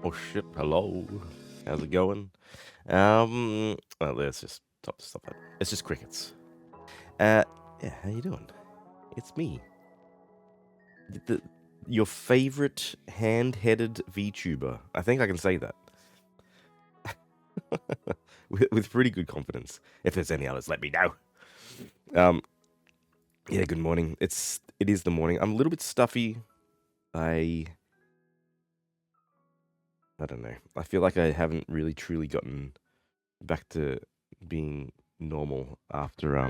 Oh shit, hello. How's it going? Well, let's just stop that. It's just crickets. Yeah, how you doing? It's me. Your favorite hand-headed VTuber. I think I can say that. with pretty good confidence. If there's any others, let me know. Yeah, good morning. It is the morning. I'm a little bit stuffy. I don't know. I feel like I haven't really truly gotten back to being normal after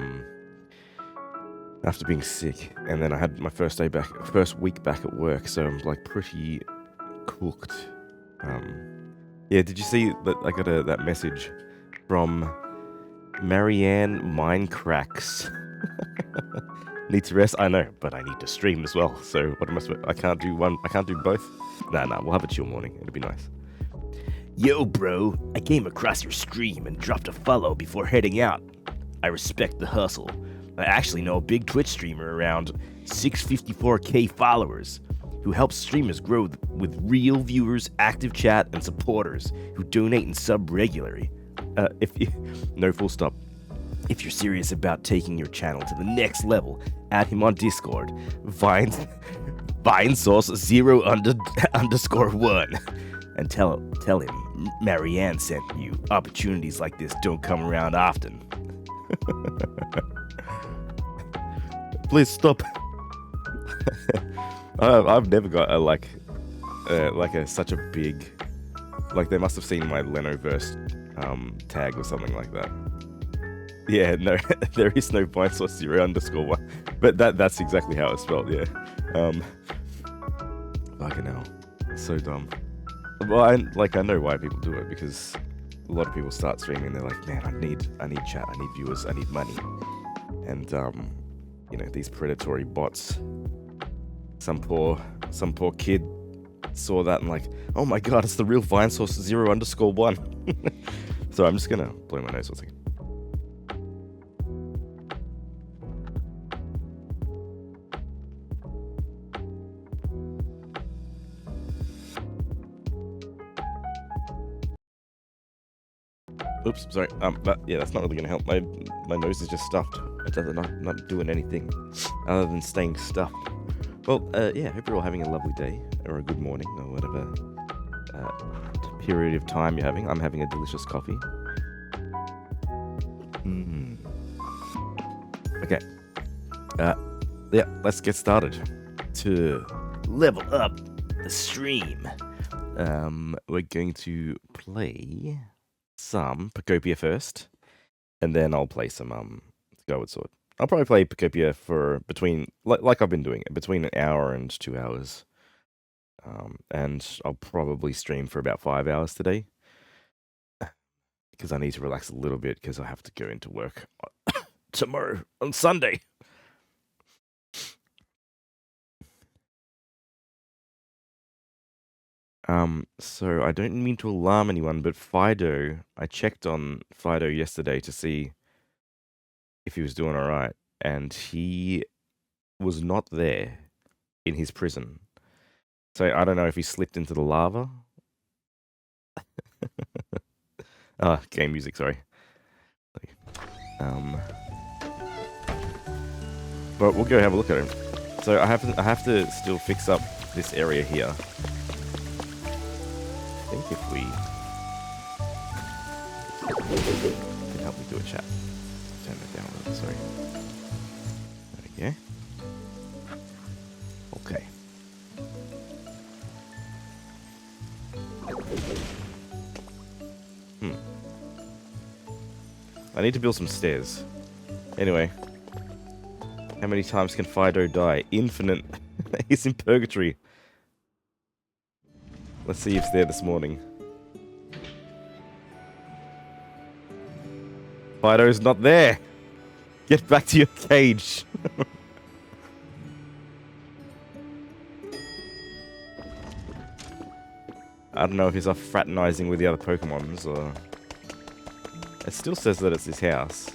being sick, and then I had my first week back at work, so I'm like pretty cooked. Yeah, did you see that I got that message from Marianne Mindcracks? Need to rest? I know, but I need to stream as well. So what am I supposed? I can't do one. I can't do both. Nah, we'll have a chill morning. It'll be nice. Yo, bro, I came across your stream and dropped a follow before heading out. I respect the hustle. I actually know a big Twitch streamer around 654k followers who helps streamers grow with real viewers, active chat, and supporters who donate and sub regularly. No full stop. If you're serious about taking your channel to the next level, add him on Discord. Vinesource 0_1 and tell him Marianne sent you. Opportunities like this don't come around often. Please stop. I've never got such a big, like, they must have seen my Lenoverse tag or something like that. Yeah, no, there is no Vinesource 0_1, but that's exactly how it's spelled. Yeah. Fucking hell, so dumb. Well, I know why people do it, because a lot of people start streaming. They're like, man, I need chat, I need viewers, I need money, and these predatory bots. Some poor kid saw that and like, oh my god, it's the real Vinesource 0_1. So I'm just gonna blow my nose for a second. Oops, sorry. That's not really gonna help. My nose is just stuffed. It does not doing anything other than staying stuffed. Well, yeah. Hope you're all having a lovely day or a good morning or whatever period of time you're having. I'm having a delicious coffee. Okay. Yeah. Let's get started. To level up the stream, we're going to play some Pokopia first, and then I'll play some Skyward Sword. I'll probably play Pokopia for between, like I've been doing it, between an hour and 2 hours. And I'll probably stream for about 5 hours today, because I need to relax a little bit, because I have to go into work tomorrow on Sunday. So I don't mean to alarm anyone, but Fido, I checked on Fido yesterday to see if he was doing all right, and he was not there in his prison. So I don't know if he slipped into the lava. Game music, sorry. But we'll go have a look at him. So I have to still fix up this area here. I think if we can help me do a chat. Turn that down a little, sorry. There we go. Okay. I need to build some stairs. Anyway. How many times can Fido die? Infinite. He's in purgatory. Let's see if it's there this morning. Fido's not there! Get back to your cage! I don't know if he's off fraternizing with the other Pokemons, or... It still says that it's his house.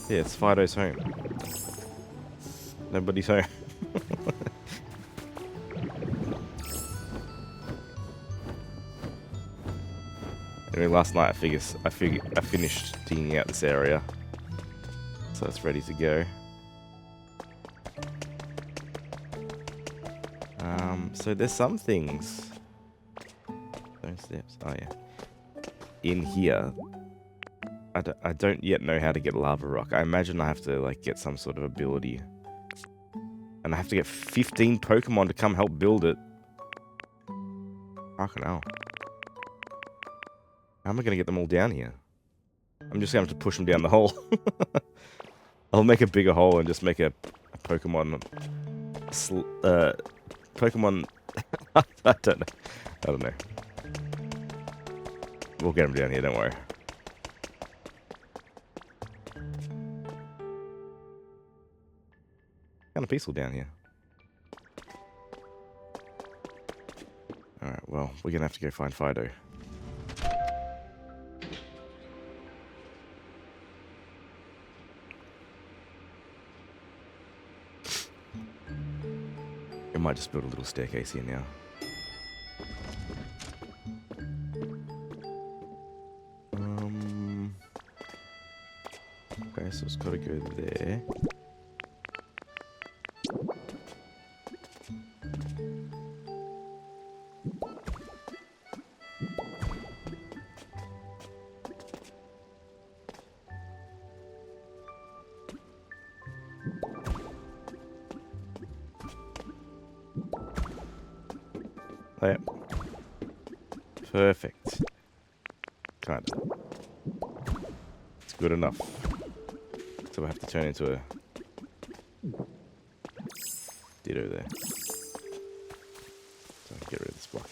Yeah, it's Fido's home. Nobody's home. Anyway, last night I finished digging out this area, so it's ready to go. So there's some things. Stone steps. Oh yeah. In here, I don't yet know how to get lava rock. I imagine I have to like get some sort of ability, and I have to get 15 Pokemon to come help build it. Fucking hell. How am I gonna get them all down here? I'm just gonna have to push them down the hole. I'll make a bigger hole and just make a Pokemon. Pokemon. I don't know. We'll get them down here. Don't worry. Kind of peaceful down here. Alright, well, we're gonna have to go find Fido. I might just build a little staircase here now. Okay, so it's gotta go there. There. Perfect. Kinda. It's good enough. So I have to turn into a ditto there. So get rid of this block.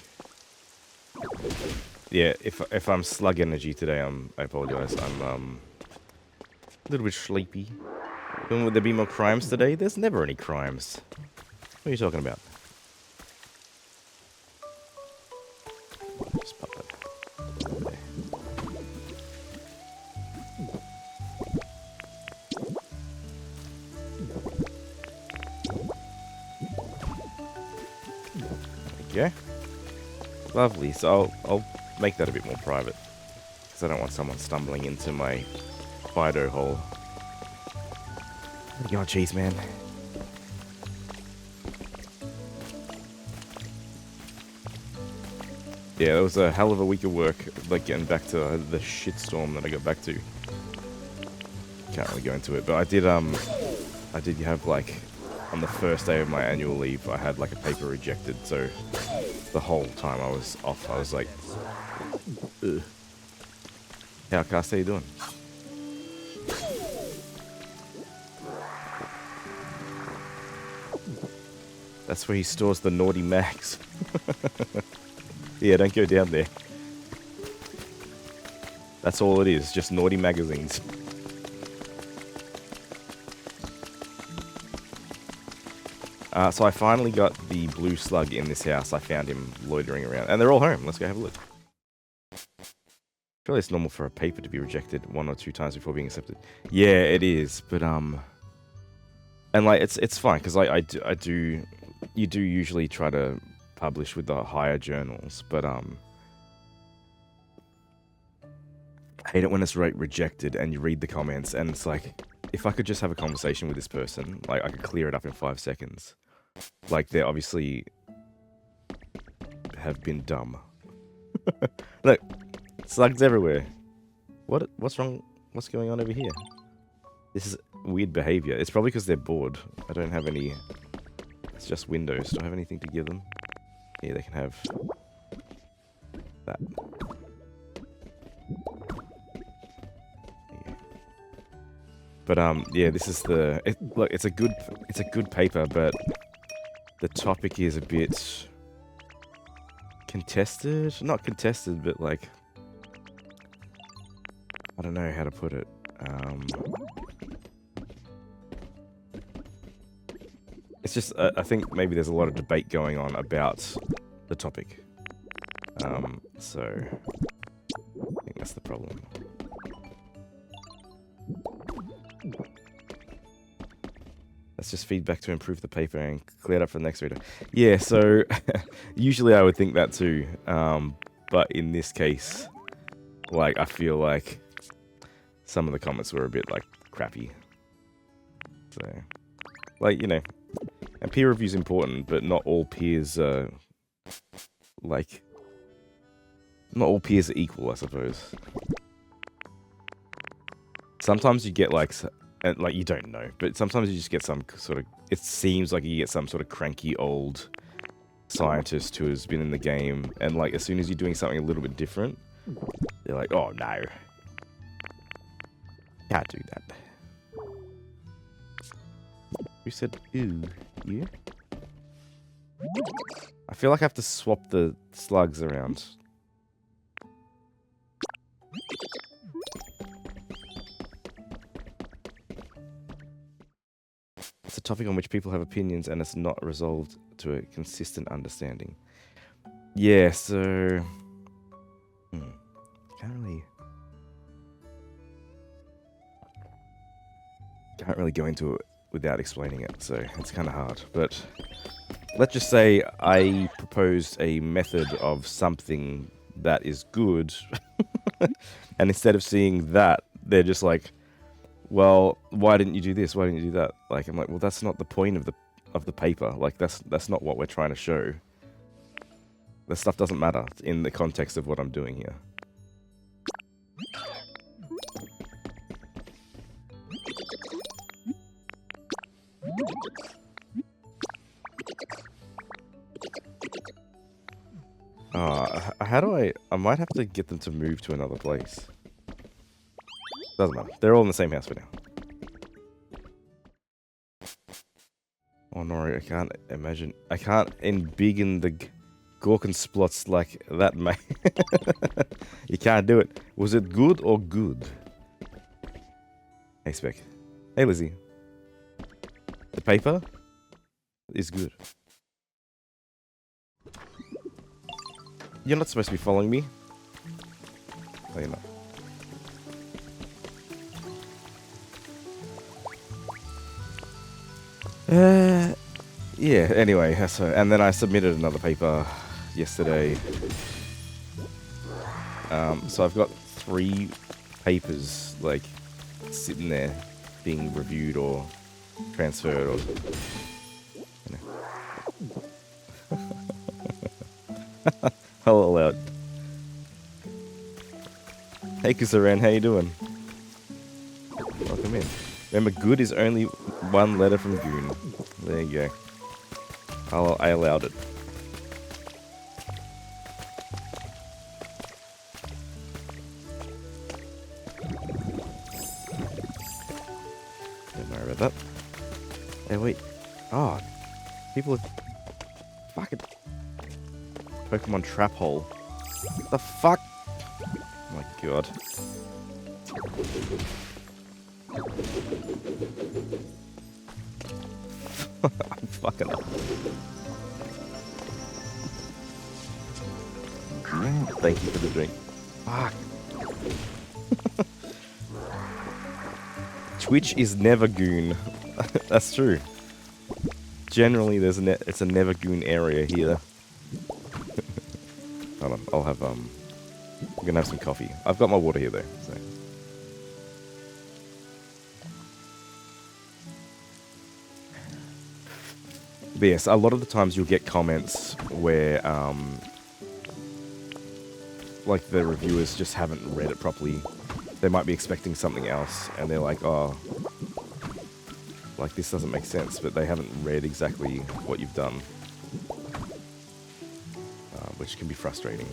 Yeah, if I'm slug energy today, I apologize. I'm a little bit sleepy. When would there be more crimes today? There's never any crimes. What are you talking about? Just pop that there. There we go. Lovely. So I'll make that a bit more private, because I don't want someone stumbling into my Fido hole. What are you going, cheese man? Yeah, it was a hell of a week of work, like getting back to the shitstorm that I got back to. Can't really go into it, but I did have like, on the first day of my annual leave, I had like a paper rejected, so the whole time I was off, I was like, ugh. How Cast, how you doing? That's where he stores the naughty mags. Yeah, don't go down there. That's all it is, just naughty magazines. So I finally got the blue slug in this house. I found him loitering around. And they're all home. Let's go have a look. Surely it's normal for a paper to be rejected 1 or 2 times before being accepted. Yeah, it is. But, and like, it's fine, because like, you do usually try to publish with the higher journals, but, I hate it when it's rejected and you read the comments and it's like, if I could just have a conversation with this person, like, I could clear it up in 5 seconds. Like, they obviously have been dumb. Look, slugs everywhere. What's wrong? What's going on over here? This is weird behavior. It's probably because they're bored. I don't have any... It's just windows. Do I have anything to give them? Yeah, they can have... that. But yeah, this is the look. It's a good paper, but the topic is a bit contested. Not contested, but like, I don't know how to put it. It's just I think maybe there's a lot of debate going on about the topic. So I think that's the problem. That's just feedback to improve the paper and clear it up for the next reader. Yeah, so usually I would think that too. But in this case, Like, I feel like some of the comments were a bit, like, crappy. So, like, you know, and peer review's important, but not all peers are, like, not all peers are equal, I suppose. Sometimes you get, like, you don't know, but sometimes you just get some sort of, it seems like you get some sort of cranky old scientist who has been in the game, and, like, as soon as you're doing something a little bit different, they're like, oh, no. Can't do that. Who said, ooh, you? I feel like I have to swap the slugs around. It's a topic on which people have opinions and it's not resolved to a consistent understanding. Yeah, so... Can't really go into it without explaining it, so it's kind of hard. But let's just say I proposed a method of something that is good, and instead of seeing that, they're just like, well, why didn't you do this? Why didn't you do that? Like, I'm like, well, that's not the point of the paper. Like, that's not what we're trying to show. That stuff doesn't matter in the context of what I'm doing here. How do I might have to get them to move to another place. Doesn't matter. They're all in the same house for now. Oh no, I can't imagine. I can't embiggen the Gorkin splots like that, mate. You can't do it. Was it good or good? Hey, Spec. Hey, Lizzie. The paper is good. You're not supposed to be following me. No, you're not. Yeah, anyway, so, and then I submitted another paper yesterday. So I've got 3 papers, like, sitting there being reviewed or transferred or... You know. Hello out. Hey Kusaran, how you doing? Welcome in. Remember, good is only 1 letter from goon. There you go. I allowed it. Don't worry about that. Hey, wait. Oh, people are fucking Pokemon trap hole. What the fuck? Oh my god. I'm fucking up. Thank you for the drink. Fuck. Twitch is never goon. That's true. Generally, it's a never goon area here. Hold on, I'll have I'm gonna have some coffee. I've got my water here though. So. But yes, a lot of the times you'll get comments where like the reviewers just haven't read it properly. They might be expecting something else, and they're like, oh, like this doesn't make sense, but they haven't read exactly what you've done, which can be frustrating.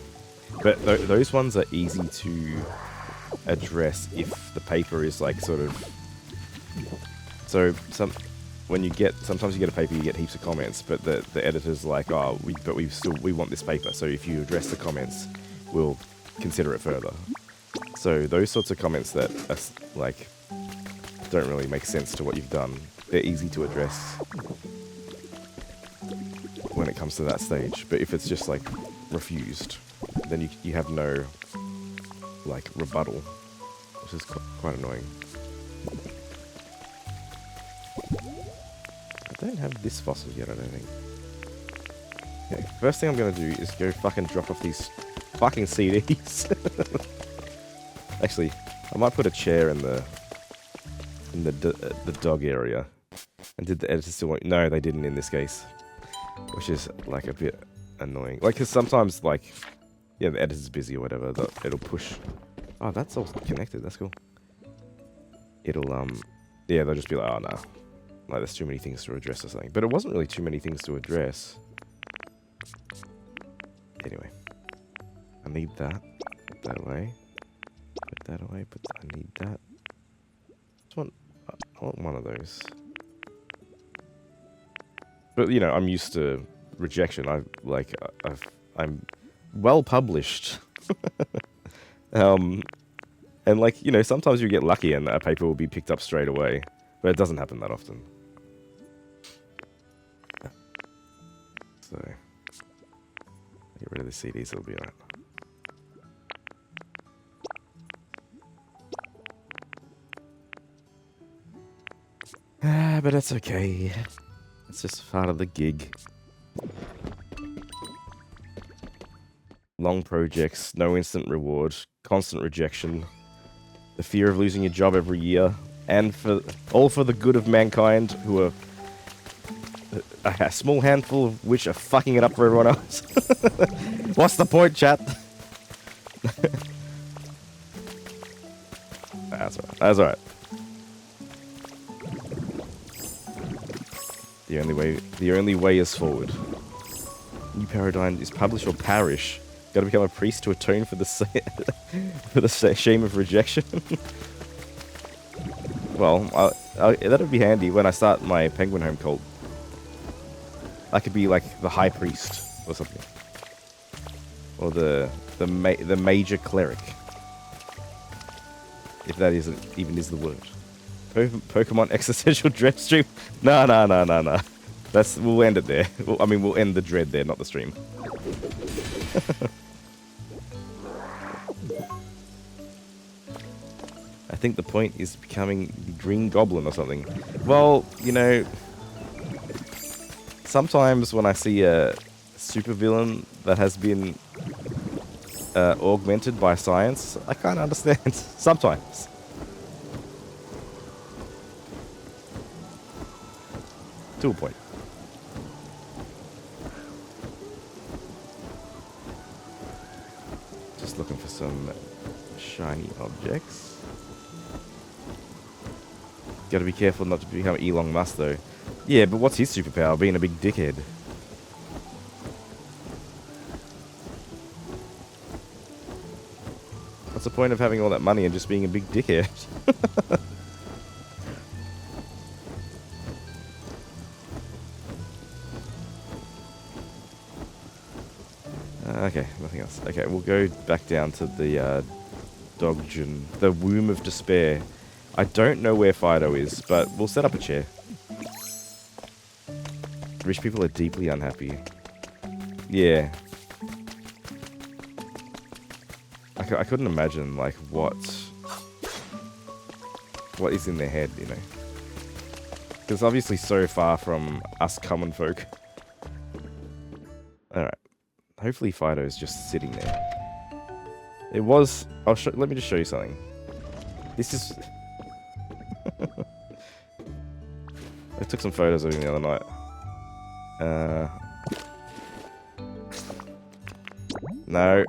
But those ones are easy to address if the paper is like sort of... So sometimes you get a paper, you get heaps of comments, but the editor's like, oh, we want this paper. So if you address the comments, we'll consider it further. So those sorts of comments that are, like, don't really make sense to what you've done, they're easy to address when it comes to that stage. But if it's just like refused, then you have no like rebuttal, which is quite annoying. I don't have this fossil yet, I don't think. Okay, first thing I'm gonna do is go fucking drop off these fucking CDs. Actually, I might put a chair in the dog area. And did the editor still want... No, they didn't in this case. Which is, like, a bit annoying. Like, because sometimes, like... Yeah, the editor's busy or whatever. It'll push... Oh, that's all connected. That's cool. It'll, Yeah, they'll just be like, oh, no. Like, there's too many things to address or something. But it wasn't really too many things to address. Anyway. I need that. Put that away. Put that away. I need that. I want one of those. But, you know, I'm used to rejection. I'm well published. And, like, you know, sometimes you get lucky and a paper will be picked up straight away. But it doesn't happen that often. So, get rid of the CDs, it'll be alright. But that's okay. It's just part of the gig. Long projects, no instant reward, constant rejection, the fear of losing your job every year, and all for the good of mankind, who are a small handful of which are fucking it up for everyone else. What's the point, chat? That's alright. That's alright. The only way is forward. New paradigm is publish or perish. Got to become a priest to atone for the shame of rejection. Well, that'd be handy when I start my Penguinholme cult. I could be like the high priest or something, or the major cleric, if that even is the word. Pokemon existential dread stream. No. We'll end it there. We'll end the dread there, not the stream. I think the point is becoming the Green Goblin or something. Well, you know, sometimes when I see a supervillain that has been augmented by science, I can't understand. Sometimes. To a point. Just looking for some shiny objects. Gotta be careful not to become Elon Musk though. Yeah, but what's his superpower? Being a big dickhead. What's the point of having all that money and just being a big dickhead? Okay, nothing else. Okay, we'll go back down to the Doggen, the Womb of Despair. I don't know where Fido is, but we'll set up a chair. Rich people are deeply unhappy. Yeah. I couldn't imagine, like, what is in their head, you know? Because obviously so far from us common folk. Alright. Hopefully Fido's just sitting there. It was... let me just show you something. This is... I took some photos of him the other night. No.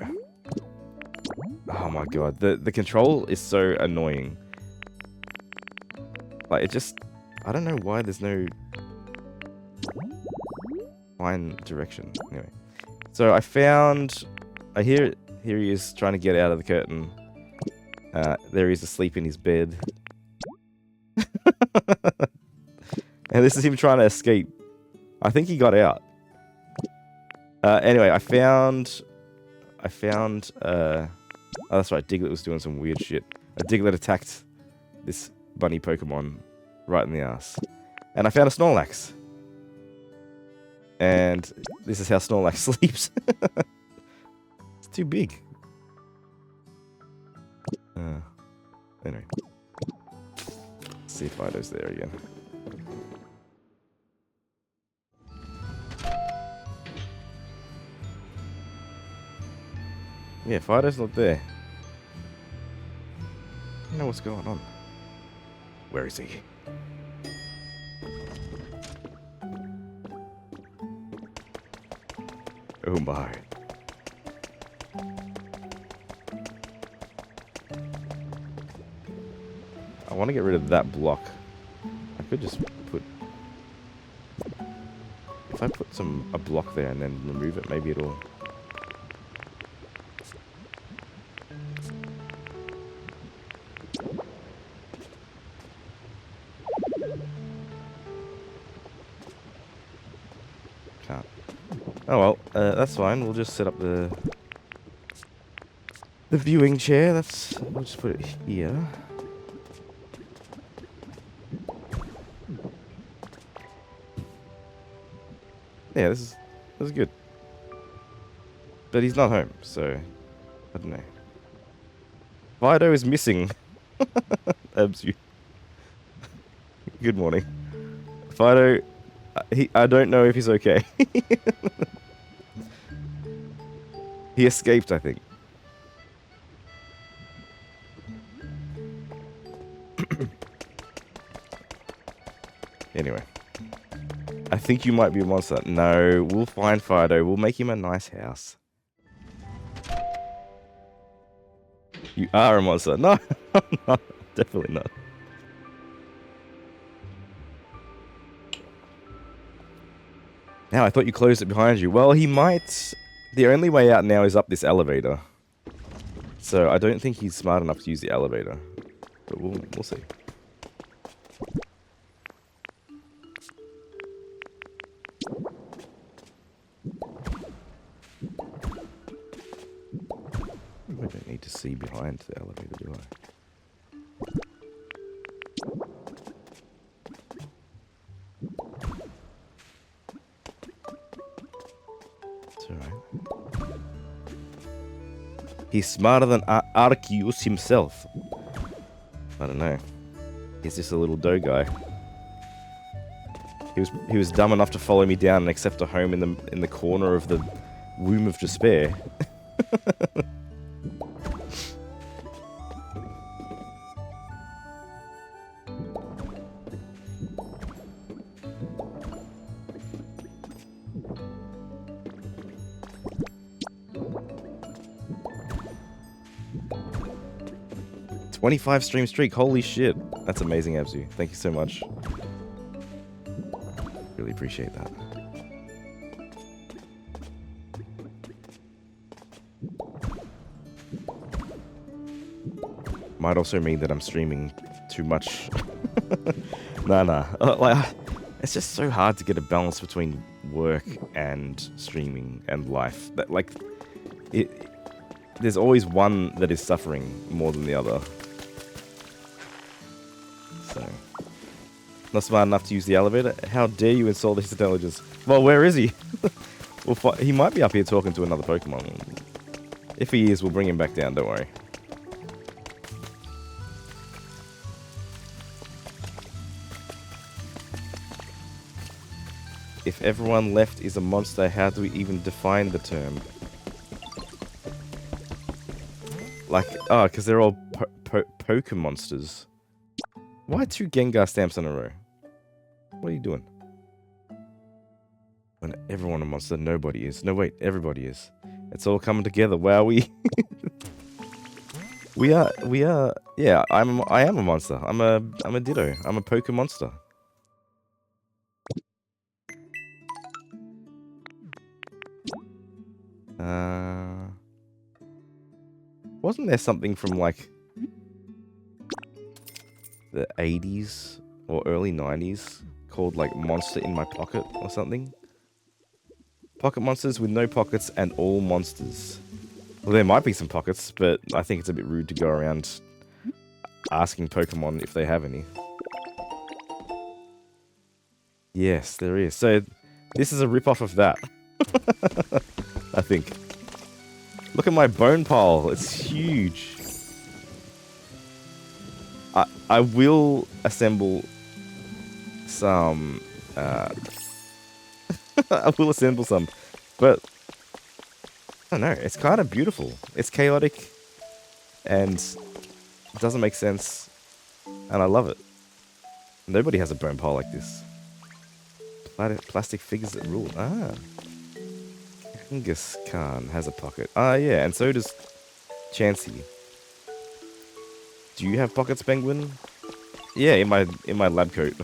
Oh my god. The control is so annoying. Like, it just... I don't know why there's no... fine direction. Anyway. So I found... here he is trying to get out of the curtain. There he is asleep in his bed. And this is him trying to escape. I think he got out. Anyway, I found... oh, that's right, Diglett was doing some weird shit. A Diglett attacked this bunny Pokemon right in the ass. And I found a Snorlax. And this is how Snorlax sleeps. It's too big. Anyway. Let's see if Fido's there again. Yeah, Fido's not there. don't know what's going on. Where is he? Oh my. I want to get rid of that block. I could just put... If I put a block there and then remove it, maybe it'll... Can't. Oh well, that's fine. We'll just set up the viewing chair. We'll just put it here. Yeah, this is good. But he's not home, so I don't know. Fido is missing. Abs, good morning. Fido, I don't know if he's okay. He escaped, I think. Anyway. I think you might be a monster. No, we'll find Fido. We'll make him a nice house. You are a monster. No, no, definitely not. Now, I thought you closed it behind you. Well, he might... The only way out now is up this elevator. So I don't think he's smart enough to use the elevator. But we'll see. I don't need to see behind the elevator, do I? It's alright. He's smarter than Arceus himself. I don't know. He's just a little dough guy. He was dumb enough to follow me down and accept a home in the corner of the womb of despair. $25 stream streak, holy shit. That's amazing, Abzu. Thank you so much. Really appreciate that. Might also mean that I'm streaming too much. Nah. Like, it's just so hard to get a balance between work and streaming and life. That, like, there's always one that is suffering more than the other. So, not smart enough to use the elevator? How dare you insult his intelligence? Well, where is he? He might be up here talking to another Pokemon. If he is, we'll bring him back down, don't worry. If everyone left is a monster, how do we even define the term? Like, because they're all Pokemonsters. Why 2 Gengar stamps in a row? What are you doing? When everyone a monster, nobody is. No, wait, everybody is. It's all coming together. Wow, we are. Yeah, I am a monster. I'm a Ditto. I'm a Pokemonster. Wasn't there something from like the 80s or early 90s called like Monster in My Pocket or something? Pocket monsters with no pockets and all monsters. Well, there might be some pockets, but I think it's a bit rude to go around asking Pokemon if they have any. Yes, there is. So this is a rip-off of that. I think. Look at my bone pile. It's huge. I will assemble some... I will assemble some. But... I don't know. It's kind of beautiful. It's chaotic. And... It doesn't make sense, and I love it. Nobody has a bone pile like this. Plastic figures that rule. Ah. Genghis Khan has a pocket. Ah, yeah, and so does Chansey. Do you have pockets, Penguin? Yeah, in my lab coat.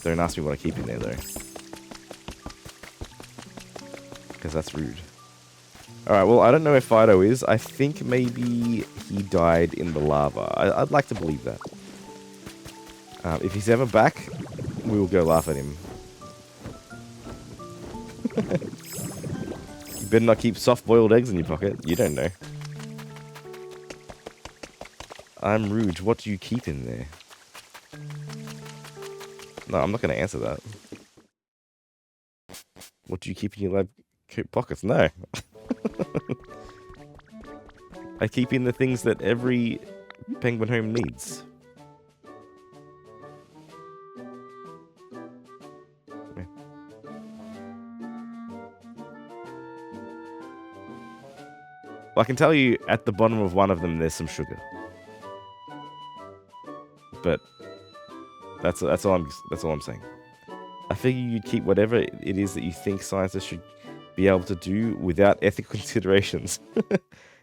Don't ask me what I keep in there, though. Because that's rude. Alright, well, I don't know where Fido is. I think maybe he died in the lava. I'd like to believe that. If he's ever back, we will go laugh at him. You better not keep soft-boiled eggs in your pocket. You don't know. I'm rude. What do you keep in there? No, I'm not going to answer that. What do you keep in your lab coat pockets? No. I keep in the things that every Penguinholme needs. Yeah. Well, I can tell you at the bottom of one of them there's some sugar. But that's all I'm saying. I figure you'd keep whatever it is that you think scientists should be able to do without ethical considerations.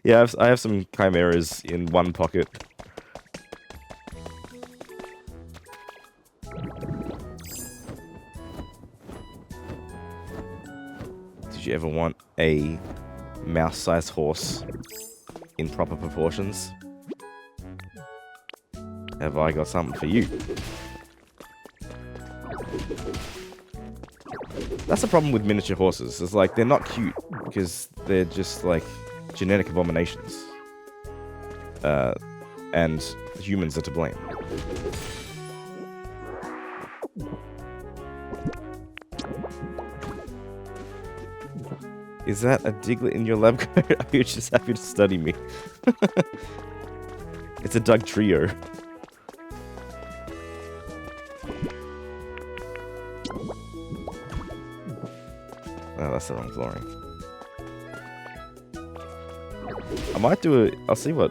Yeah, I have some chimeras in one pocket. Did you ever want a mouse-sized horse in proper proportions? Have I got something for you? That's the problem with miniature horses. It's like, they're not cute because they're just like genetic abominations. And humans are to blame. Is that a Diglett in your lab coat? Are you just happy to study me? It's a Doug trio. Oh, that's the wrong flooring. I might do I'll see how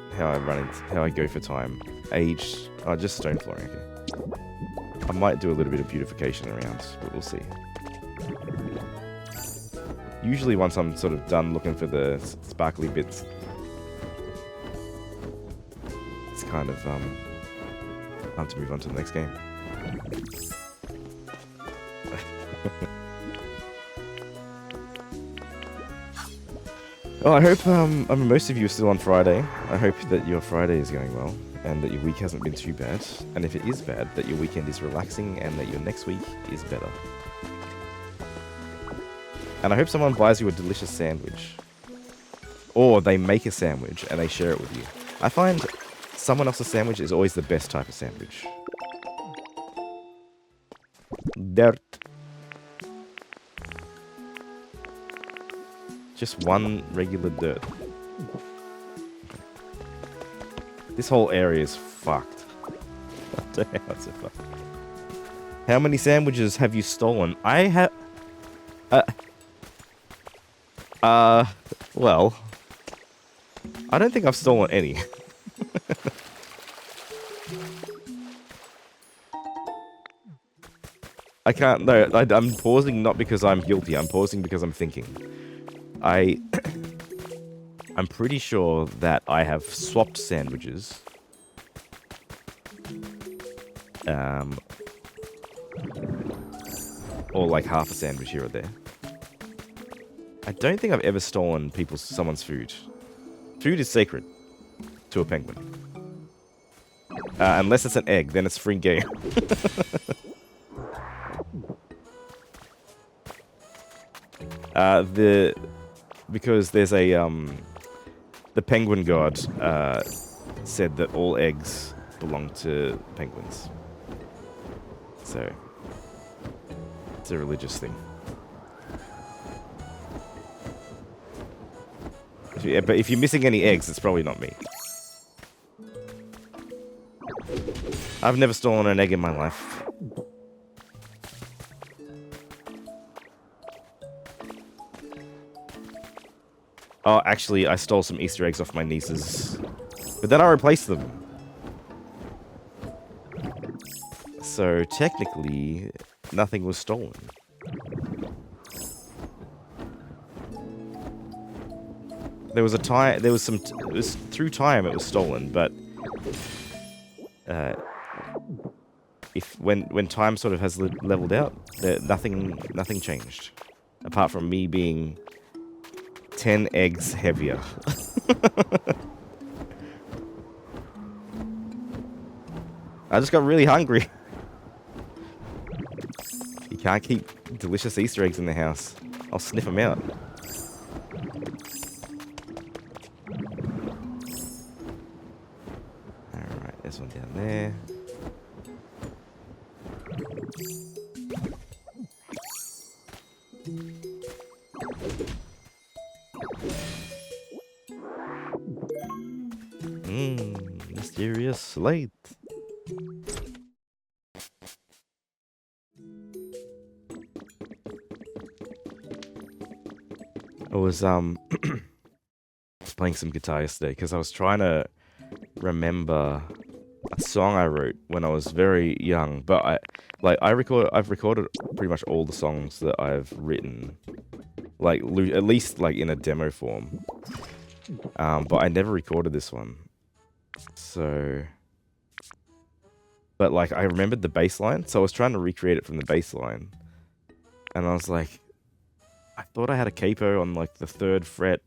I go for time. Age. Oh, just stone flooring. Okay. I might do a little bit of beautification around, but we'll see. Usually, once I'm sort of done looking for the sparkly bits, it's kind of time to move on to the next game. Well, I hope, most of you are still on Friday. I hope that your Friday is going well, and that your week hasn't been too bad. And if it is bad, that your weekend is relaxing, and that your next week is better. And I hope someone buys you a delicious sandwich. Or they make a sandwich, and they share it with you. I find someone else's sandwich is always the best type of sandwich. Dirt. Just one regular dirt. This whole area is fucked. I don't know how it's so fucked. How many sandwiches have you stolen? I have... well... I don't think I've stolen any. I can't... No, I'm pausing not because I'm guilty. I'm pausing because I'm thinking. I'm pretty sure that I have swapped sandwiches. Or like half a sandwich here or there. I don't think I've ever stolen someone's food. Food is sacred to a penguin. Unless it's an egg, then it's free game. Because there's a, the penguin god, said that all eggs belong to penguins. So, it's a religious thing. Yeah, but if you're missing any eggs, it's probably not me. I've never stolen an egg in my life. Oh, actually, I stole some Easter eggs off my niece's But then I replaced them. So technically, nothing was stolen. There was a time, there was some, it was through time it was stolen, but when time sort of has leveled out, nothing changed, apart from me being 10 eggs heavier. I just got really hungry. You can't keep delicious Easter eggs in the house. I'll sniff them out. Alright, there's one down there. Mysterious slate. I was playing some guitar yesterday because I was trying to remember a song I wrote when I was very young. But I've recorded pretty much all the songs that I've written, like at least like in a demo form. But I never recorded this one. So, but like I remembered the bass line, so I was trying to recreate it from the bass line, and I was like, I thought I had a capo on like the 3rd fret,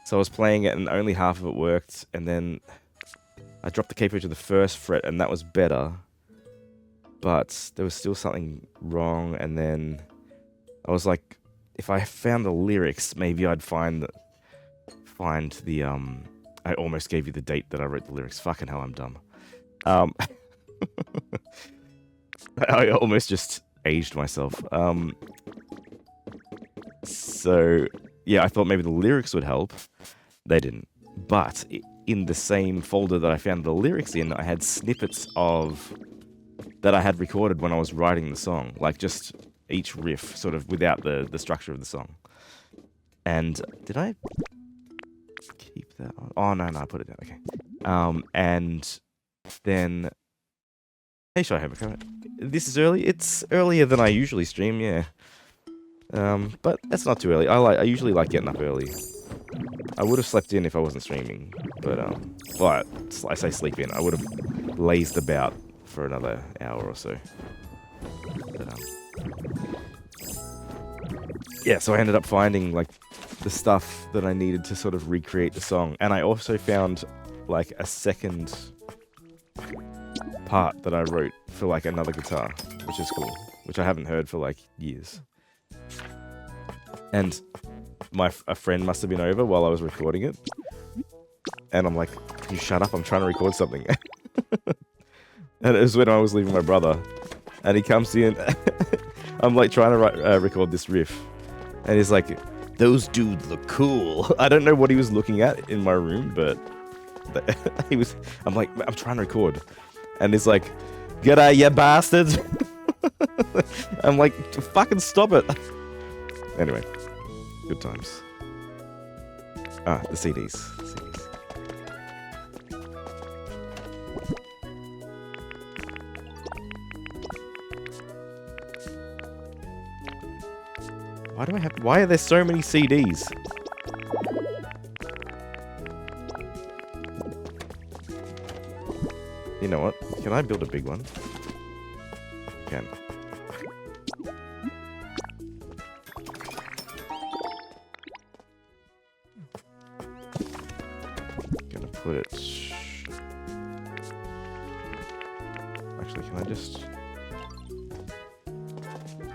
so I was playing it and only half of it worked, and then I dropped the capo to the 1st fret and that was better, but there was still something wrong, and then I was like, if I found the lyrics, maybe I'd find the I almost gave you the date that I wrote the lyrics. Fucking hell, I'm dumb. I almost just aged myself. So, yeah, I thought maybe the lyrics would help. They didn't. But in the same folder that I found the lyrics in, I had snippets that I had recorded when I was writing the song. Like, just each riff, sort of, without the structure of the song. And did I keep that on? Oh, no, I put it down. Okay. And then... Hey, Shy Homer, this is early? It's earlier than I usually stream, yeah. But that's not too early. I usually like getting up early. I would have slept in if I wasn't streaming, but well, I say sleep in. I would have lazed about for another hour or so. But yeah, so I ended up finding like the stuff that I needed to sort of recreate the song, and I also found like a second part that I wrote for like another guitar, which is cool, which I haven't heard for like years. And a friend must have been over while I was recording it, and I'm like, "Can you shut up? I'm trying to record something." And it was when I was leaving my brother, and he comes in. I'm like trying to record this riff, and he's like, "Those dudes look cool." I don't know what he was looking at in my room, but I'm like, "I'm trying to record," and he's like, "G'day, you bastards." I'm like, "Fucking stop it." Anyway, good times. Ah, the CDs. Why are there so many CDs? You know what? Can I build a big one? Can. Gonna put it... Actually, can I just...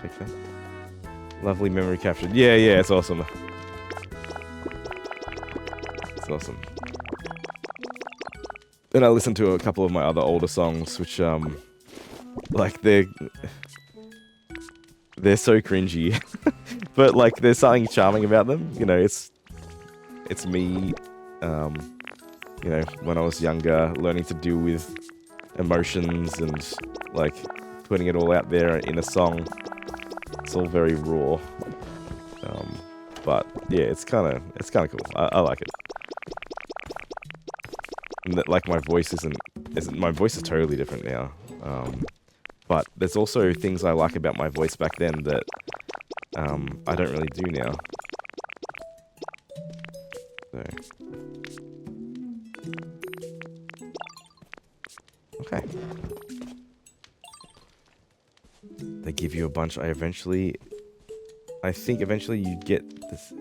take that? Lovely memory captured. Yeah, it's awesome. It's awesome. Then I listened to a couple of my other older songs, which, like, they're so cringy. But, like, there's something charming about them. You know, it's me, you know, when I was younger, learning to deal with emotions and, like, putting it all out there in a song. It's all very raw, but yeah, it's kind of cool. I like it. that like my voice isn't my voice is totally different now. But there's also things I like about my voice back then that I don't really do now. So. Okay. They give you a bunch. I think eventually you get this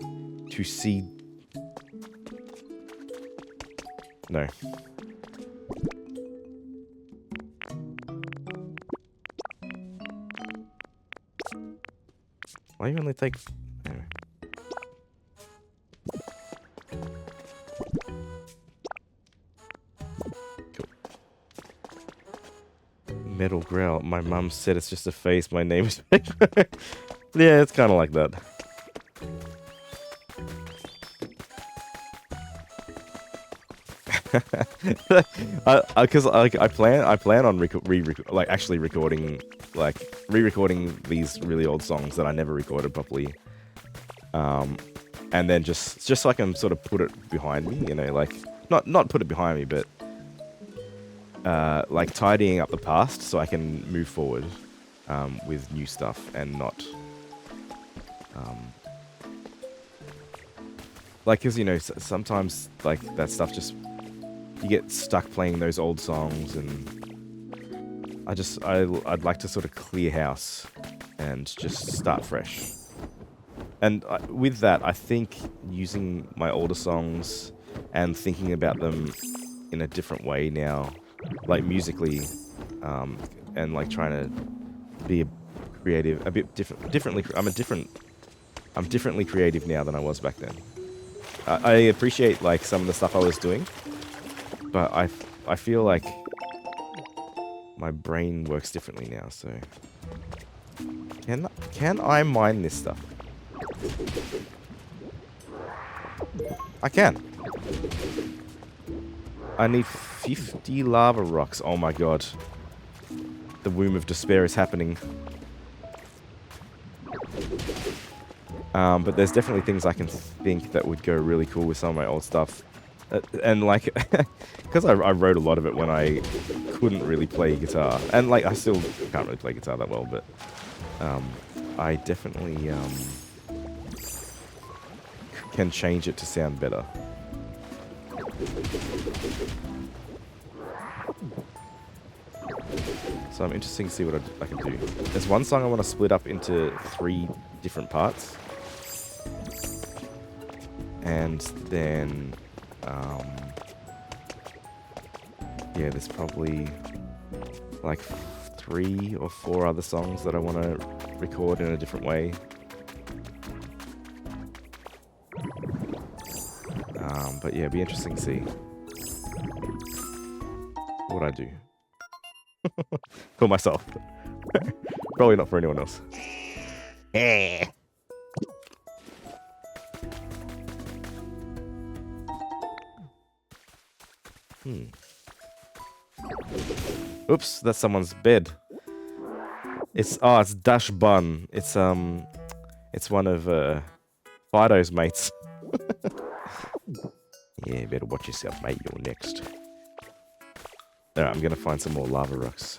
to see. No. Why you only take? Anyway. Cool. Metal growl. My mum said it's just a face. My name is. Yeah, it's kind of like that. Because I plan on actually recording re-recording these really old songs that I never recorded properly, and then just so I can sort of put it behind me, you know, like not put it behind me, but like tidying up the past so I can move forward with new stuff and not like, because you know sometimes like that stuff just. You get stuck playing those old songs, and I'd like to sort of clear house and just start fresh. And with that, I think using my older songs and thinking about them in a different way now, like musically, and like trying to be creative, a bit differently. I'm differently creative now than I was back then. I appreciate like some of the stuff I was doing. But I feel like my brain works differently now, so... Can I mine this stuff? I can. I need 50 lava rocks. Oh my god. The womb of despair is happening. But there's definitely things I can think that would go really cool with some of my old stuff. And like, because I wrote a lot of it when I couldn't really play guitar, and like I still can't really play guitar that well, but I definitely can change it to sound better. So I'm interested to see what I can do. There's one song I want to split up into 3 different parts, and then. Yeah, there's probably like 3 or 4 other songs that I want to record in a different way. But yeah, it'd be interesting to see what I do. For myself. Probably not for anyone else. Oops, that's someone's bed. It's Dash Bun. It's one of Fido's mates. Yeah, better watch yourself, mate. You're next. Alright, I'm gonna find some more lava rocks.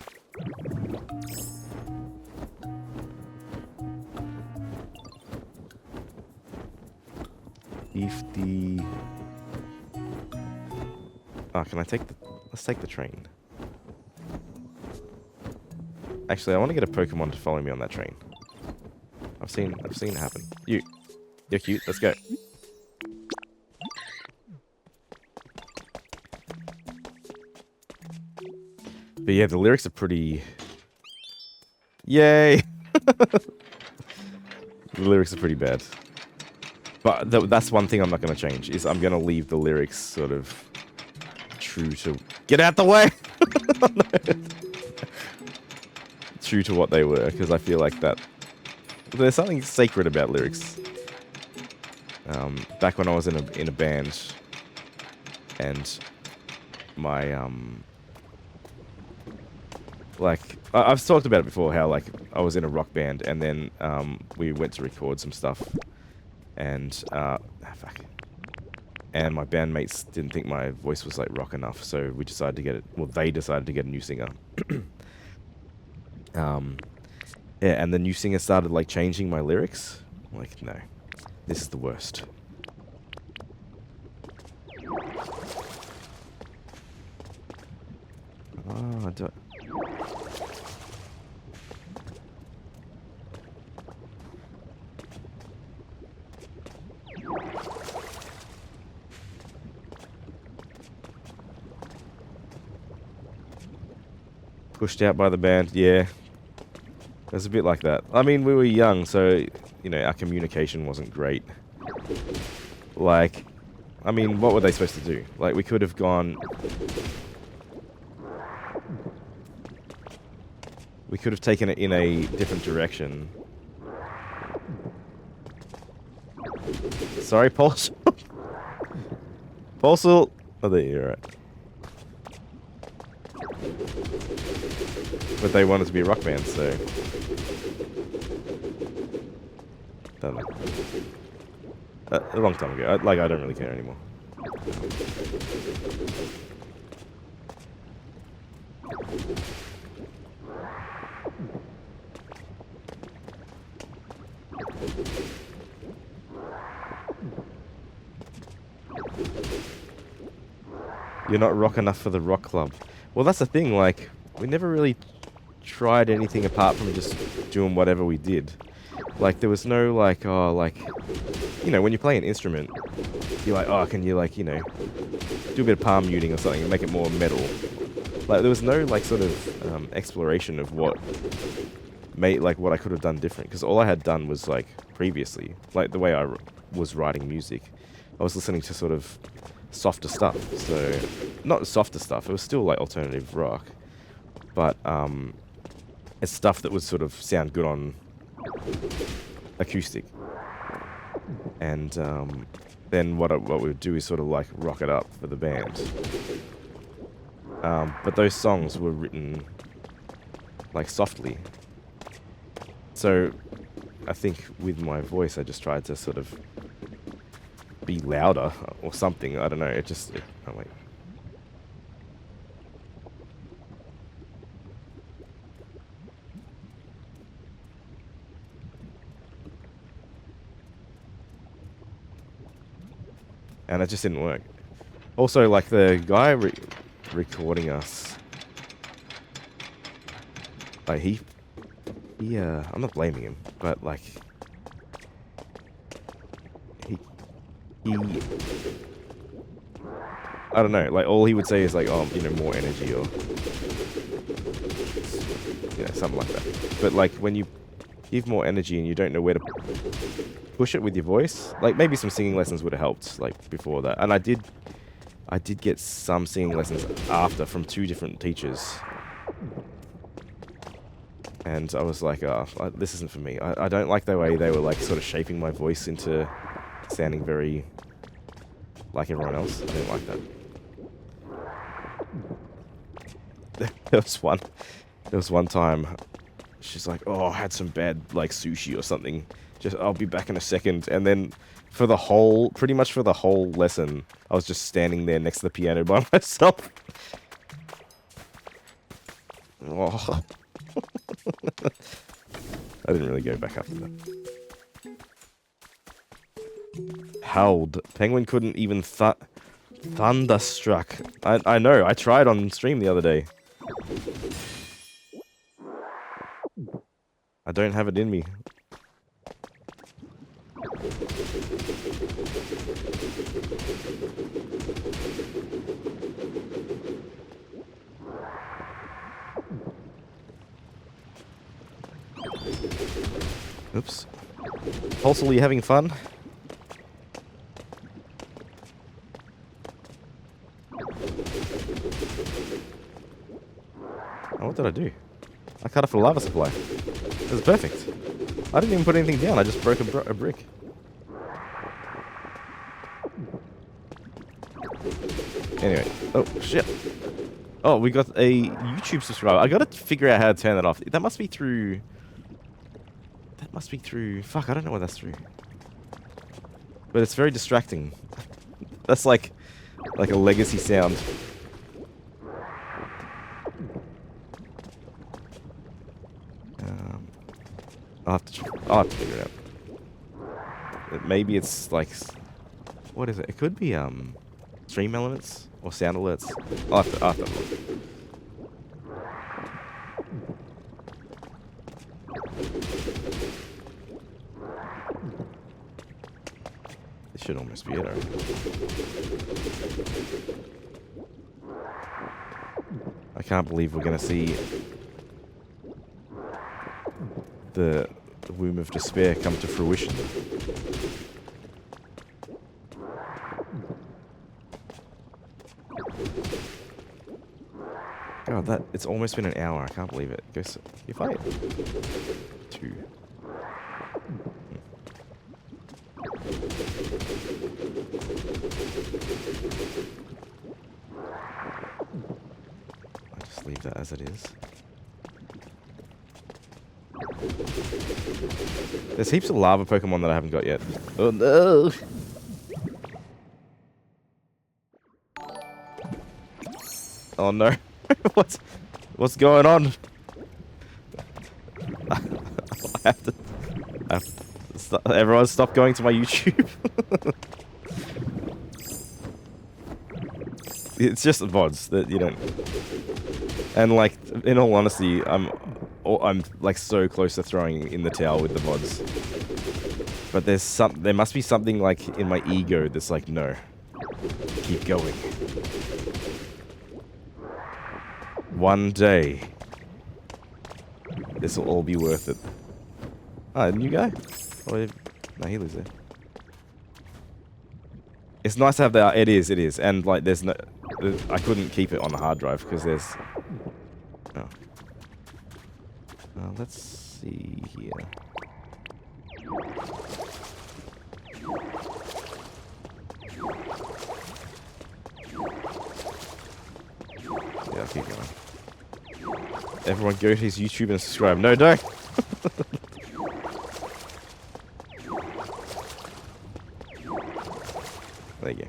Can I take the... Let's take the train. Actually, I want to get a Pokemon to follow me on that train. I've seen it happen. You're cute. Let's go. But yeah, the lyrics are pretty... Yay! The lyrics are pretty bad. But that's one thing I'm not going to change, is I'm going to leave the lyrics sort of true to... Get out the way! Oh, no. True to what they were, because I feel like that... There's something sacred about lyrics. Back when I was in a band, and my... like, I've talked about it before, how like I was in a rock band, and then we went to record some stuff, and fuck. and my bandmates didn't think my voice was like rock enough, so we decided to get it. Well, they decided to get a new singer. Yeah, and the new singer started like changing my lyrics. I'm like, no, this is the worst. Oh, I don't. Pushed out by the band, yeah. It was a bit like that. I mean, we were young, so, you know, our communication wasn't great. Like, I mean, what were they supposed to do? Like, we could have gone... We could have taken it in a different direction. Sorry, Pulse. Pulsel. Oh, there you're right. But they wanted to be a rock band, so... Don't know. A long time ago. I don't really care anymore. You're not rock enough for the rock club. Well, that's the thing, like, we never really tried anything apart from just doing whatever we did. Like, there was no, like, oh, like, you know, when you play an instrument, you're like, oh, can you, like, you know, do a bit of palm muting or something and make it more metal. Like, there was no, like, sort of exploration of what what I could have done different. Because all I had done was, like, previously, like, the way I was writing music, I was listening to sort of softer stuff. So, not softer stuff, it was still, like, alternative rock. But, it's stuff that would sort of sound good on acoustic. And, then what we would do is sort of, like, rock it up for the band. But those songs were written, like, softly. So, I think with my voice, I just tried to sort of be louder or something. I don't know. Oh, wait. And it just didn't work. Also, like, the guy recording us, like, I'm not blaming him, but, like, he, I don't know, like, all he would say is, like, oh, you know, more energy, or, you know, something like that. But, like, when you give more energy and you don't know where to push it with your voice, like, maybe some singing lessons would have helped, like, before that. And I did get some singing lessons after from 2 different teachers. And I was like, oh, this isn't for me. I don't like the way they were, like, sort of shaping my voice into sounding very like everyone else. I didn't like that. There was one time, she's like, oh, I had some bad, like, sushi or something. I'll be back in a second. And then pretty much for the whole lesson, I was just standing there next to the piano by myself. Oh. I didn't really go back after that. Howled. Penguin couldn't even thunderstruck. I know, I tried on stream the other day. I don't have it in me. Oops. Pulsel, are you having fun? Oh, what did I do? I cut off a lava supply. It was perfect. I didn't even put anything down, I just broke a brick. Anyway. Oh, shit. Oh, we got a YouTube subscriber. I gotta figure out how to turn that off. That must be through... Fuck, I don't know what that's through. But it's very distracting. That's like a legacy sound. I'll have to figure it out. Maybe it's like, what is it? It could be stream elements or sound alerts. I'll have to look. This should almost be it, I reckon. I can't believe we're gonna see the womb of despair come to fruition. God, it's almost been an hour. I can't believe it. If I 2. I'll just leave that as it is. There's heaps of lava Pokemon that I haven't got yet. Oh no! Oh no! What's going on? I have to stop, everyone stop going to my YouTube. It's just the VODs that you don't. And like, in all honesty, I'm like so close to throwing in the towel with the VODs. But there must be something like in my ego that's like, no, keep going. One day, this will all be worth it. Ah, a new guy? Oh, no, he lives there. It's nice to have that. It is, and like, I couldn't keep it on the hard drive because there's. Oh. Let's see here. Yeah, I'll keep going. Everyone go to his YouTube and subscribe. No, don't! There you go.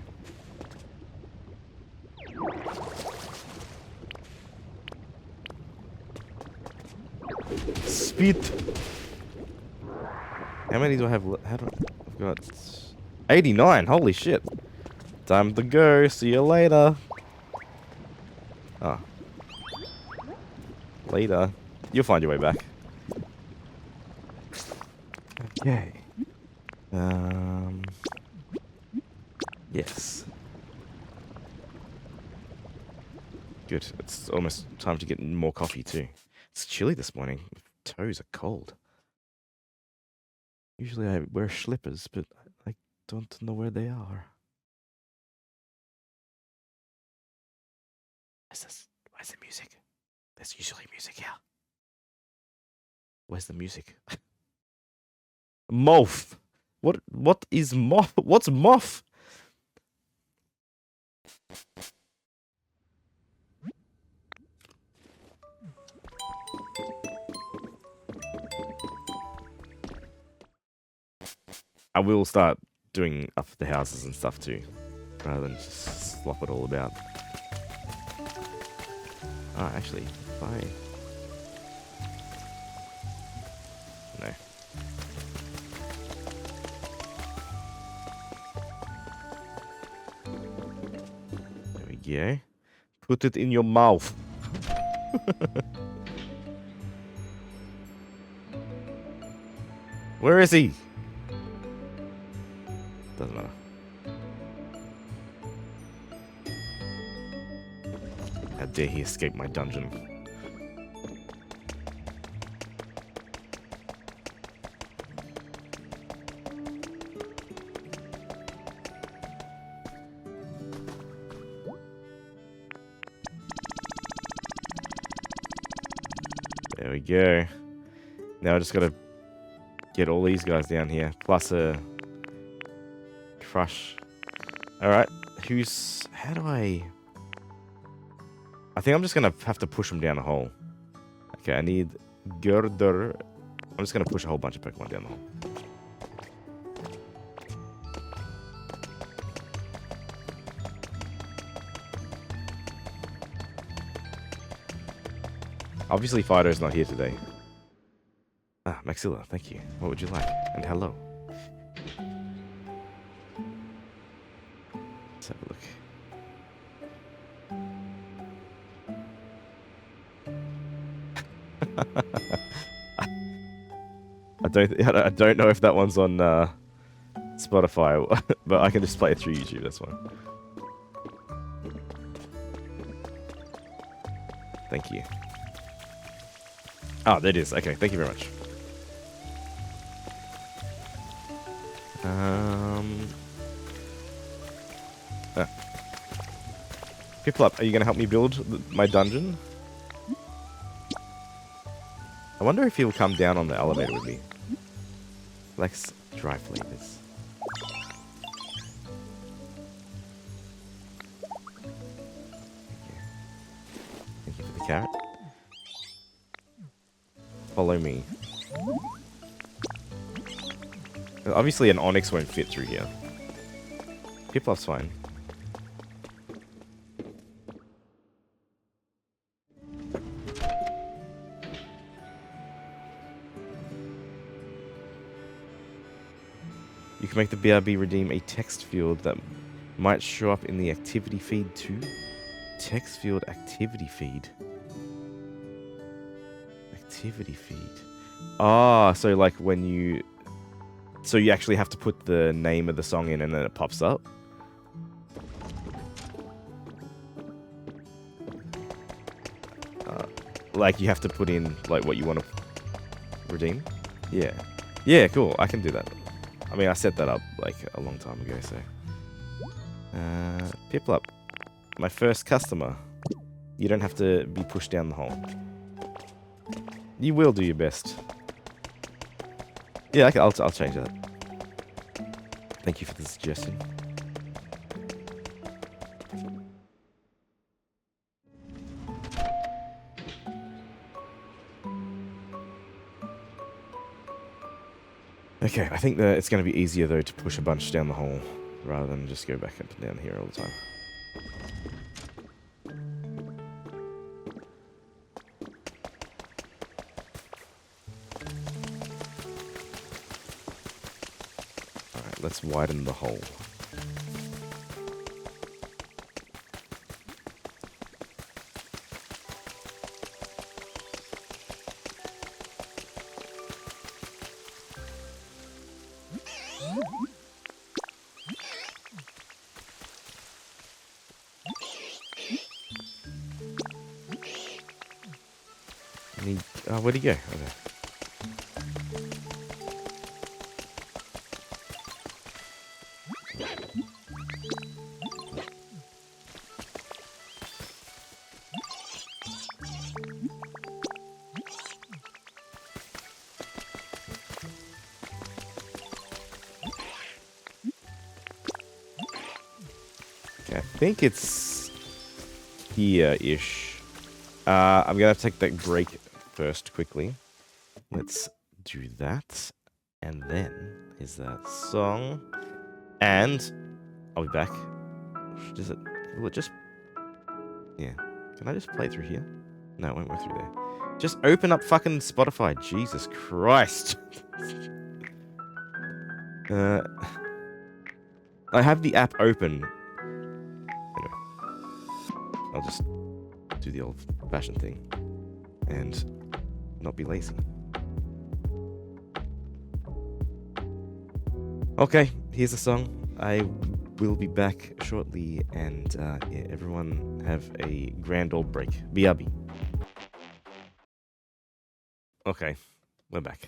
Speed! How many do I have? I've got 89. Holy shit! Time to go. See you later. Ah. Later. You'll find your way back. Okay. Yes. Good. It's almost time to get more coffee too. It's chilly this morning. My toes are cold. Usually I wear slippers, but I don't know where they are. What's this? Where's the music? There's usually music here. Where's the music? Moth. What is moth? What's moth? I will start doing up the houses and stuff too, rather than just slop it all about. Ah, actually, bye. No. There we go. Put it in your mouth. Where is he? Doesn't matter. How dare he escape my dungeon? There we go. Now I just gotta get all these guys down here, plus a crush. Alright, how do I think I'm just gonna have to push them down a hole. Okay, I need girder. I'm just gonna push a whole bunch of Pokemon down the hole. Obviously, Fido's not here today. Ah, Maxilla, thank you. What would you like? And hello. Let's have a look. I don't know if that one's on Spotify, but I can just play it through YouTube. That's fine. Thank you. Oh, there it is. Okay, thank you very much. Piplup, are you going to help me build my dungeon? I wonder if he'll come down on the elevator with me. Likes dry flavors. Thank you for the carrot. Follow me. Obviously an onyx won't fit through here. Piplup's fine. You can make the BRB redeem a text field that might show up in the activity feed too. Text field activity feed. Activity feed. Ah, so like when you... So you actually have to put the name of the song in and then it pops up? Like you have to put in like what you want to redeem? Yeah. Yeah, cool. I can do that. I mean, I set that up like a long time ago, so... Piplup. My first customer. You don't have to be pushed down the hole. You will do your best. Yeah, I'll change that. Thank you for the suggestion. Okay, I think that it's going to be easier though to push a bunch down the hole rather than just go back up and down here all the time. Alright, let's widen the hole. Where'd he go? Okay. Okay, I think it's here-ish. I'm gonna have to take that break first quickly. Let's do that. And then is that song. And I'll be back. Does it... Will it just... Yeah. Can I just play through here? No, it won't work through there. Just open up fucking Spotify. Jesus Christ. I have the app open. Anyway. I'll just do the old-fashioned thing. And not be lazy. Okay, here's the song. I will be back shortly, and yeah, everyone have a grand old break. BRB. Okay, we're back.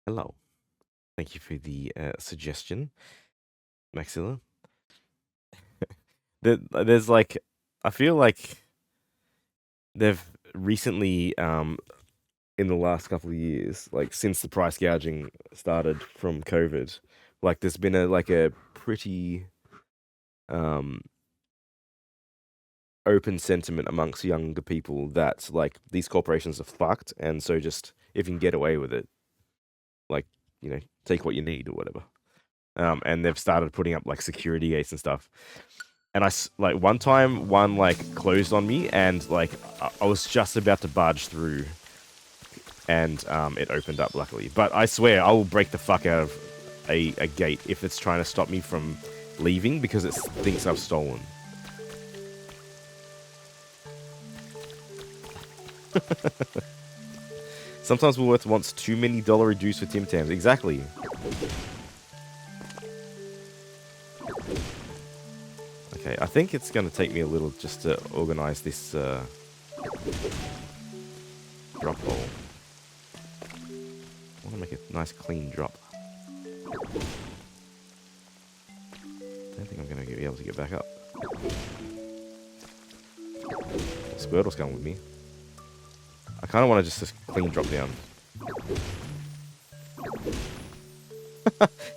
Hello. Thank you for the suggestion, Maxilla. There's like, I feel like they've recently, in the last couple of years, like since the price gouging started from COVID, like there's been a pretty open sentiment amongst younger people that like these corporations are fucked, and so just if you can get away with it, like, you know, take what you need or whatever. And they've started putting up like security gates and stuff. And like one time, one like closed on me, and like I was just about to barge through, and it opened up luckily. But I swear, I will break the fuck out of a gate if it's trying to stop me from leaving because it thinks I've stolen. Sometimes Woolworth wants too many $1 dues for Tim Tams. Exactly. Okay, I think it's going to take me a little just to organize this drop hole. I want to make a nice clean drop. I don't think I'm going to be able to get back up. Squirtle's coming with me. I kind of want to just clean drop down.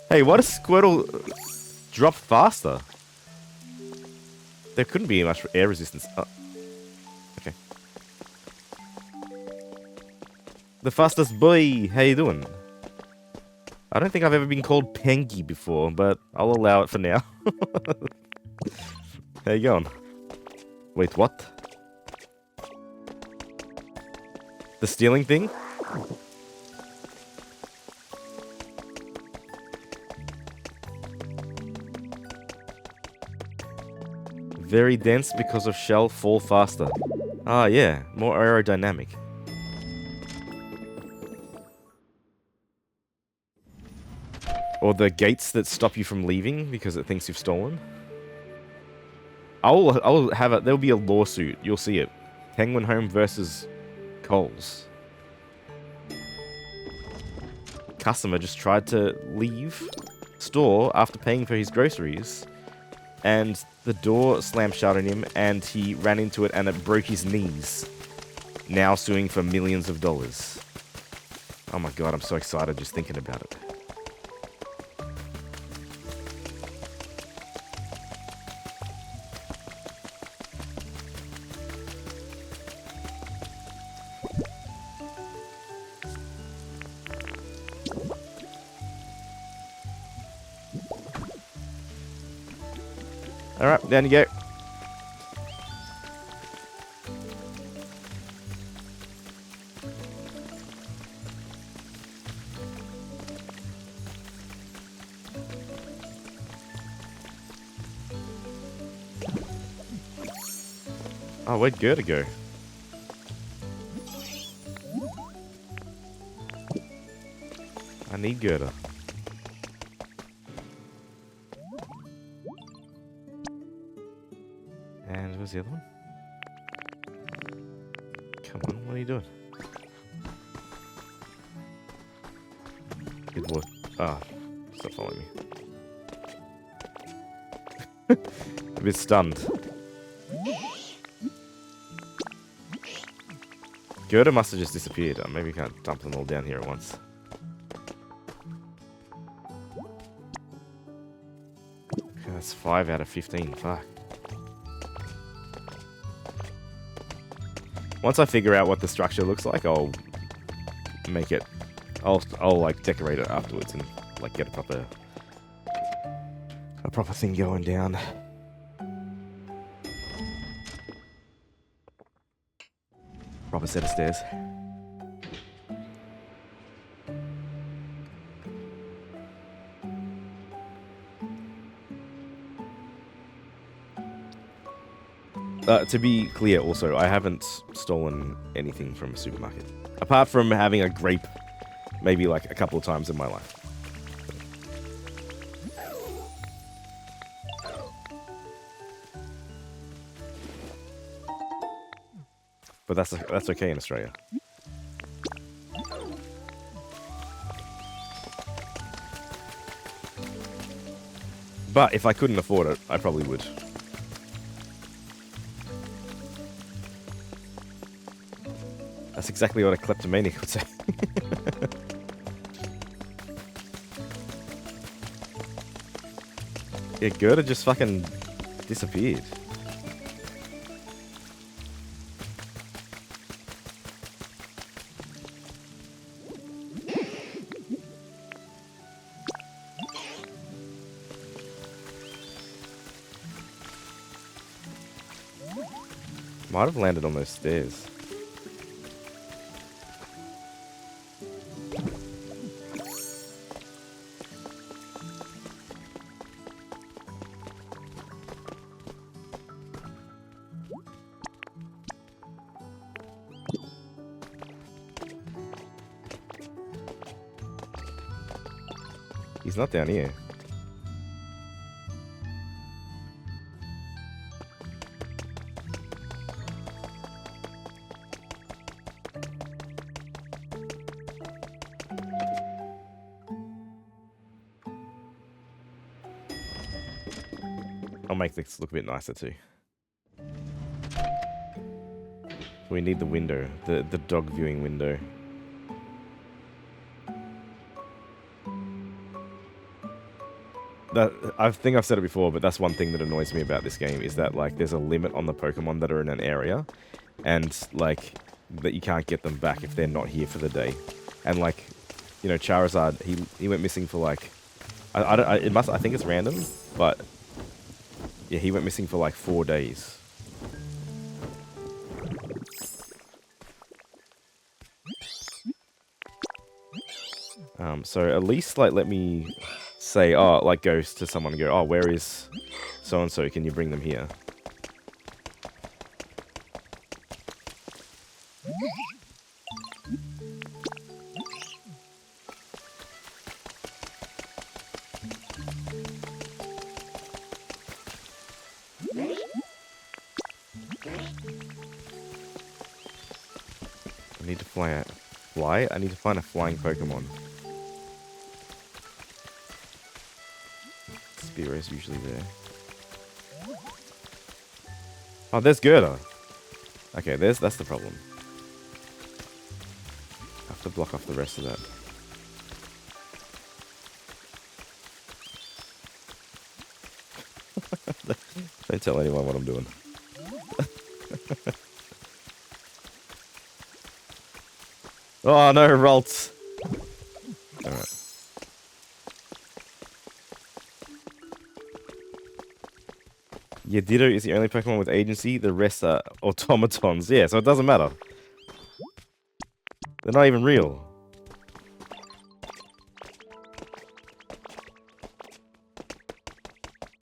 Hey, why does Squirtle drop faster? There couldn't be much air resistance. Oh. Okay. The fastest boy. How you doing? I don't think I've ever been called Pengy before, but I'll allow it for now. How you going? Wait, what? The stealing thing? Very dense because of shell fall faster. Ah, yeah, more aerodynamic. Or the gates that stop you from leaving because it thinks you've stolen. I'll have it. There'll be a lawsuit. You'll see it. Penguinholme versus Coles. Customer just tried to leave store after paying for his groceries, and the door slammed shut on him, and he ran into it, and it broke his knees. Now suing for millions of dollars. Oh my god, I'm so excited just thinking about it. Alright, down you go. Oh, where'd Gerda go? I need Gerda. And where's the other one? Come on, what are you doing? Good boy. Ah, stop following me. A bit stunned. Gerda must have just disappeared. Maybe we can't dump them all down here at once. Okay, that's 5 out of 15. Fuck. Once I figure out what the structure looks like, I'll make it. I'll like decorate it afterwards and like get a proper thing going down. Proper set of stairs. To be clear, also, I haven't stolen anything from a supermarket. Apart from having a grape, maybe like a couple of times in my life. But that's okay in Australia. But if I couldn't afford it, I probably would. That's exactly what a kleptomaniac would say. Yeah, Gerda just fucking disappeared. Might have landed on those stairs. He's not down here. I'll make this look a bit nicer too. We need the window, the dog viewing window. I think I've said it before, but that's one thing that annoys me about this game is that like there's a limit on the Pokemon that are in an area, and like that you can't get them back if they're not here for the day. And like, you know, Charizard, he went missing for like, I think it's random, but yeah, he went missing for like 4 days. So at least like let me say, oh, like goes to someone and go, oh, where is so and so? Can you bring them here? I need to fly. I need to find a flying Pokemon. Spearo's usually there. Oh, there's Gerda. Okay, that's the problem. I have to block off the rest of that. Don't tell anyone what I'm doing. Oh no, Ralts. Alright. Yeah, Ditto is the only Pokemon with agency. The rest are automatons. Yeah, so it doesn't matter. They're not even real.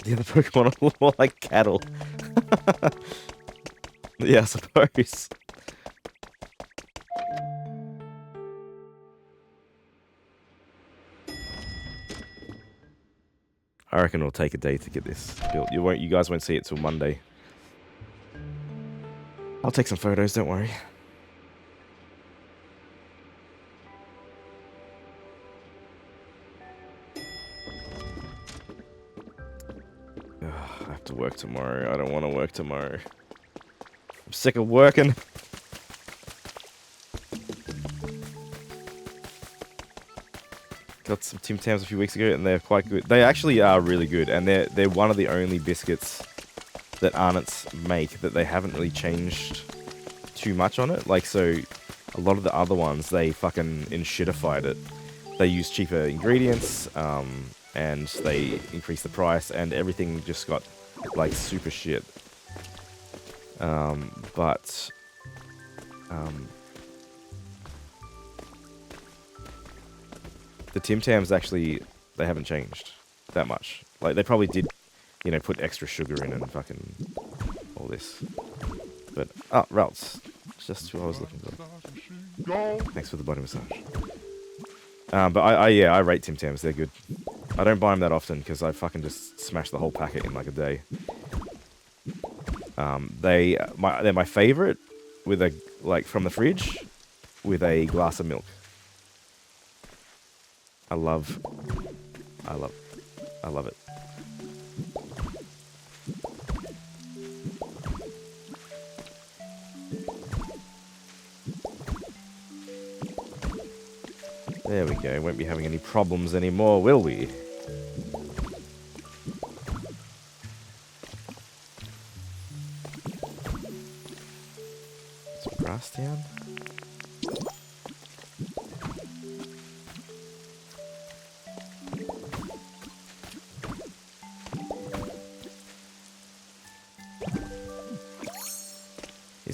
The other Pokemon are more like cattle. Yeah, I suppose. I reckon it'll take a day to get this built. You guys won't see it till Monday. I'll take some photos, don't worry. Ugh, I have to work tomorrow. I don't want to work tomorrow. I'm sick of working. Got some Tim Tams a few weeks ago, and they're quite good. They actually are really good, and they're one of the only biscuits that Arnott's make that they haven't really changed too much on it. Like, so a lot of the other ones, they fucking enshittified it. They use cheaper ingredients, and they increased the price, and everything just got like super shit. The Tim Tams actually, they haven't changed that much. Like, they probably did, you know, put extra sugar in and fucking all this. But, oh, Ralts. Just who I was looking for. Thanks for the body massage. But I rate Tim Tams. They're good. I don't buy them that often because I fucking just smash the whole packet in like a day. They're my favorite with a, like, from the fridge with a glass of milk. I love it. There we go. Won't be having any problems anymore, will we? Some grass down.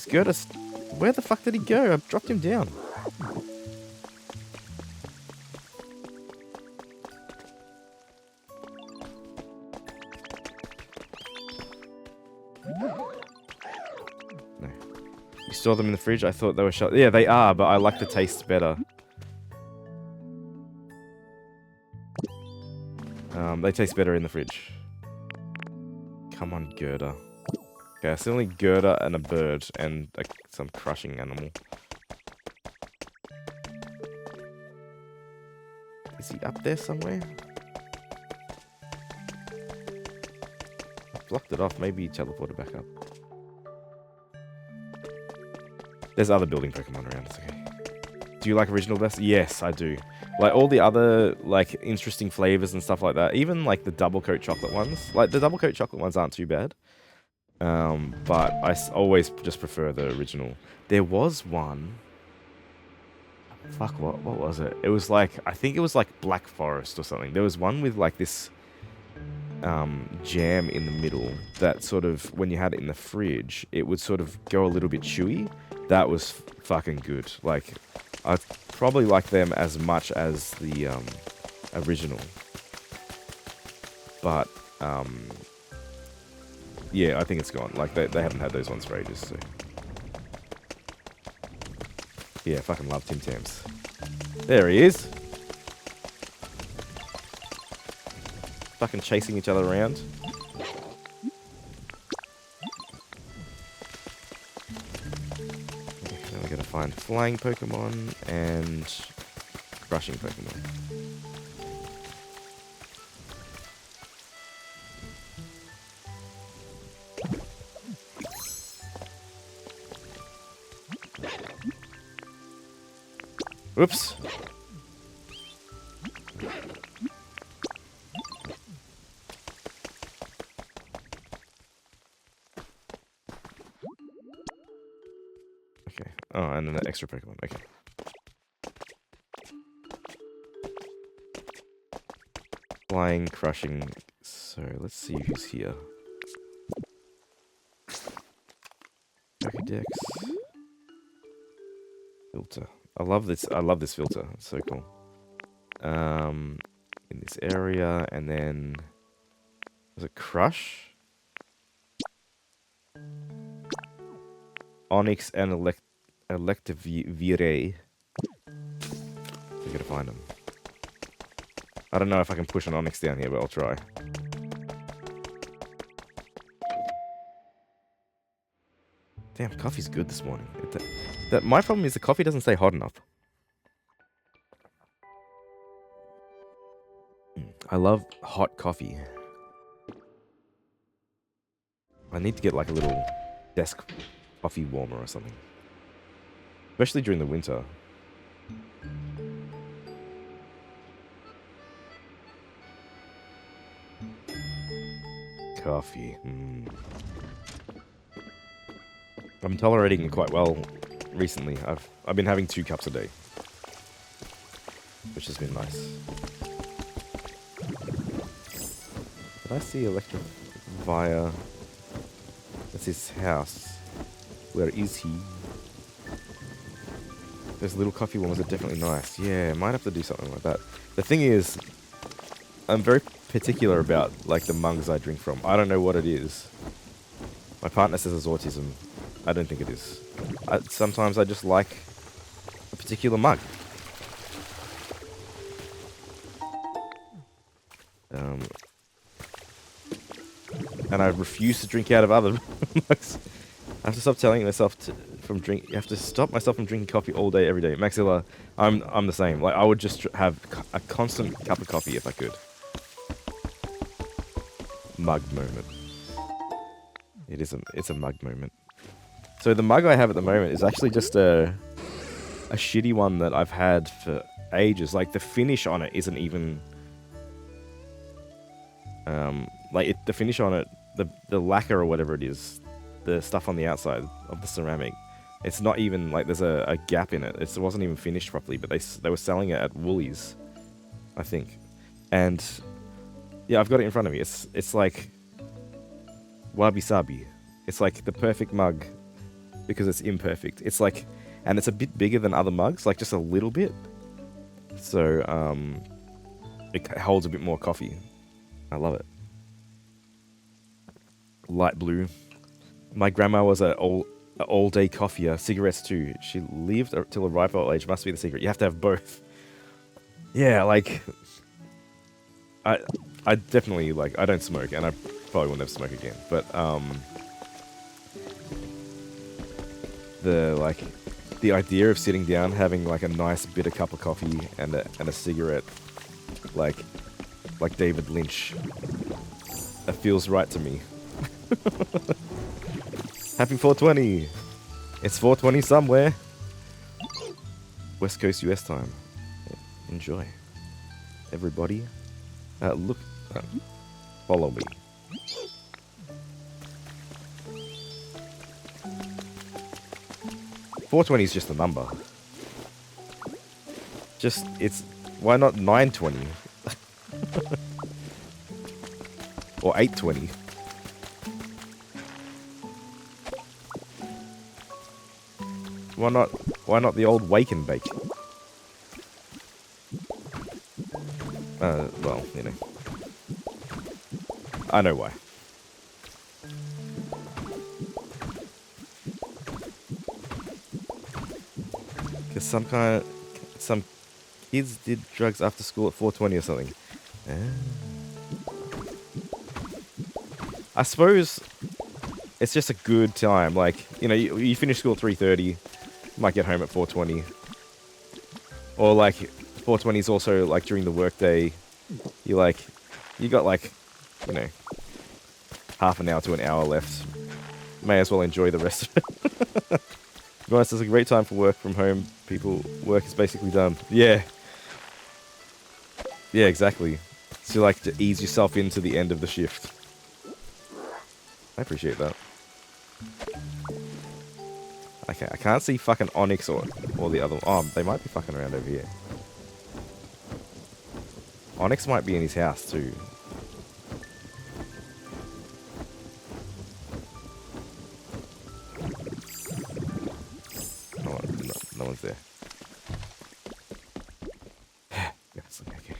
Gerda, where the fuck did he go? I dropped him down. No. You saw them in the fridge? I thought they were shut. Yeah, they are, but I like the taste better. They taste better in the fridge. Come on, Gerda. Okay, I still need Gerda and a bird and some crushing animal. Is he up there somewhere? I blocked it off. Maybe he teleported back up. There's other building Pokemon around. It's okay. Do you like original best? Yes, I do. Like all the other like interesting flavors and stuff like that. Even like the double coat chocolate ones. Like the double coat chocolate ones aren't too bad. But I always just prefer the original. There was one. Fuck, what was it? It was like, I think it was like Black Forest or something. There was one with like this jam in the middle that sort of, when you had it in the fridge, it would sort of go a little bit chewy. That was fucking good. Like, I probably like them as much as the original. But, yeah, I think it's gone. Like, they haven't had those ones for ages, so. Yeah, fucking love Tim Tams. There he is. Fucking chasing each other around. Okay, now we gotta find flying Pokemon and crushing Pokemon. Whoops. Okay. Oh, and then an extra Pokemon. Okay. Flying, crushing. So, let's see who's here. Pokédex. Filter. I love this filter. It's so cool. In this area, and then was it Crush? Onyx and Electivire. We gotta find them. I don't know if I can push an Onyx down here, but I'll try. Damn, coffee's good this morning. My problem is the coffee doesn't stay hot enough. I love hot coffee. I need to get like a little desk coffee warmer or something. Especially during the winter. Coffee. I'm tolerating it quite well recently. I've been having 2 cups a day, which has been nice. Did I see Electric via? That's his house. Where is he? Those little coffee warmers are definitely nice. Yeah, might have to do something like that. The thing is, I'm very particular about like the mugs I drink from. I don't know what it is. My partner says it's autism. I don't think it is. Sometimes I just like a particular mug. And I refuse to drink out of other mugs. I have to stop telling myself from drink. You have to stop myself from drinking coffee all day, every day. Maxilla, I'm the same. Like I would just have a constant cup of coffee if I could. Mug moment. It's a mug moment. So the mug I have at the moment is actually just a shitty one that I've had for ages. Like the finish on it isn't even the finish on it, the lacquer or whatever it is, the stuff on the outside of the ceramic, it's not even like there's a gap in it. It wasn't even finished properly, but they were selling it at Woolies, I think. And yeah, I've got it in front of me. It's like wabi sabi. It's like the perfect mug because it's imperfect. It's like, and it's a bit bigger than other mugs, like just a little bit. So it holds a bit more coffee. I love it. Light blue. My grandma was an all-day coffeeer. Cigarettes too. She lived till a ripe old age. Must be the secret. You have to have both. Yeah, like I definitely like. I don't smoke, and I probably will never smoke again. But the idea of sitting down, having like a nice bitter cup of coffee and a cigarette, like David Lynch, that feels right to me. Happy 420. It's 420 somewhere. West Coast US time. Enjoy, everybody. Look, follow me. $420 is just a number. Just, it's, why not 920? Or 820? Why not the old wake and bake? Well, you know. I know why. Because some kids did drugs after school at 420 or something. I suppose it's just a good time. Like, you know, you finish school at 3:30, might get home at 4:20. Or like 4:20 is also like during the workday. You got like, you know, half an hour to an hour left. May as well enjoy the rest of it. To be honest, it's a great time for work from home. Work is basically done. Yeah. Yeah, exactly. So you like to ease yourself into the end of the shift. I appreciate that. Okay, I can't see fucking Onyx or the other one. Oh, they might be fucking around over here. Onyx might be in his house too. No one's there. Yes, okay.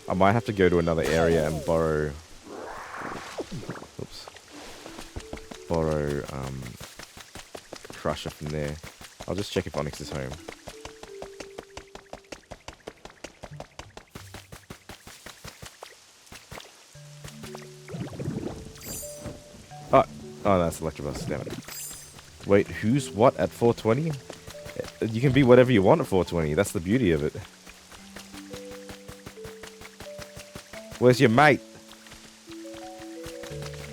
I might have to go to another area and borrow. Oops. Borrow Crusher from there. I'll just check if Onyx is home. Oh, that's Electrobus. Damn it. Wait, who's what at 420? You can be whatever you want at 420. That's the beauty of it. Where's your mate?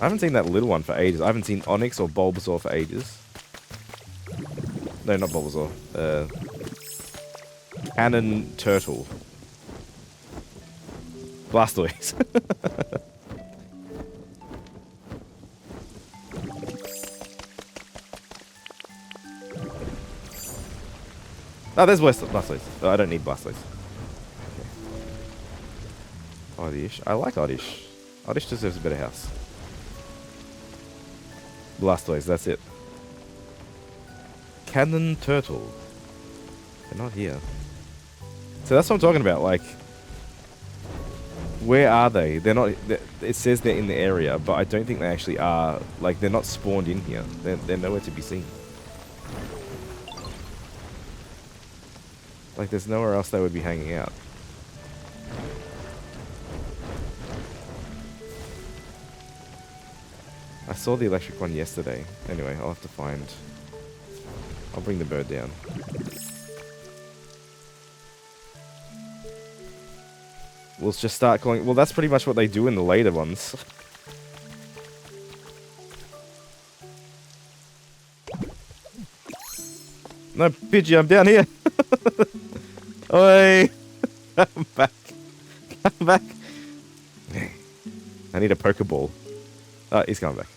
I haven't seen that little one for ages. I haven't seen Onyx or Bulbasaur for ages. No, not Bulbasaur. Cannon Turtle. Blastoise. Oh, there's Blastoise. Oh, I don't need Blastoise. Okay. Oddish. I like Oddish. Oddish deserves a better house. Blastoise, that's it. Cannon Turtle. They're not here. So that's what I'm talking about, like... Where are they? They're not... It says they're in the area, but I don't think they actually are. Like, they're not spawned in here. They're nowhere to be seen. Like, there's nowhere else they would be hanging out. I saw the electric one yesterday. Anyway, I'll have to find... I'll bring the bird down. We'll just start calling... Well, that's pretty much what they do in the later ones. No, Pidgey, I'm down here. Oi! Come back. Come back. I need a Pokeball. Oh, he's coming back.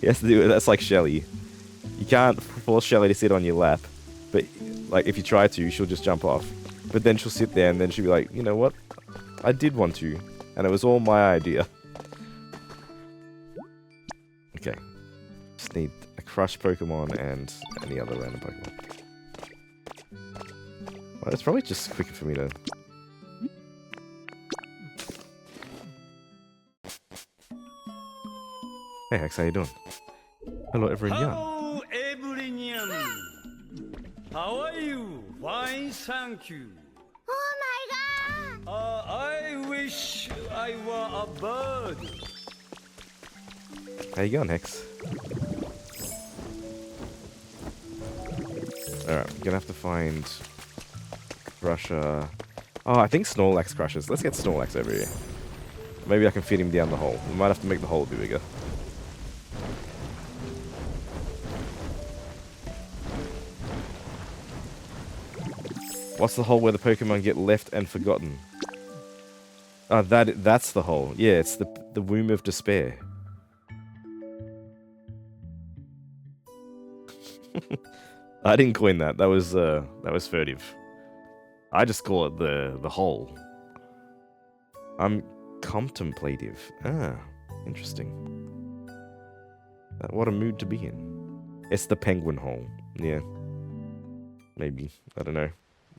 He has to do it. That's like Shelly. You can't force Shelly to sit on your lap. But, like, if you try to, she'll just jump off. But then she'll sit there and then she'll be like, you know what? I did want to, and it was all my idea. Okay. Just need a Crush Pokemon and any other random Pokemon. Well, it's probably just quicker for me to... Hey, Hex, how you doing? Hello, everyone. Hello, everyone. How are you? Fine, thank you. Oh my god! I wish I were a bird. How you going, Hex? Alright, I'm gonna have to find... Crusher... Oh, I think Snorlax crushes. Let's get Snorlax over here. Maybe I can fit him down the hole. We might have to make the hole a bit bigger. What's the hole where the Pokemon get left and forgotten? Oh, that's the hole. Yeah, it's the womb of despair. I didn't coin that. That was furtive. I just call it the hole. I'm contemplative. Ah, interesting. What a mood to be in. It's the Penguinholme. Yeah. Maybe. I don't know.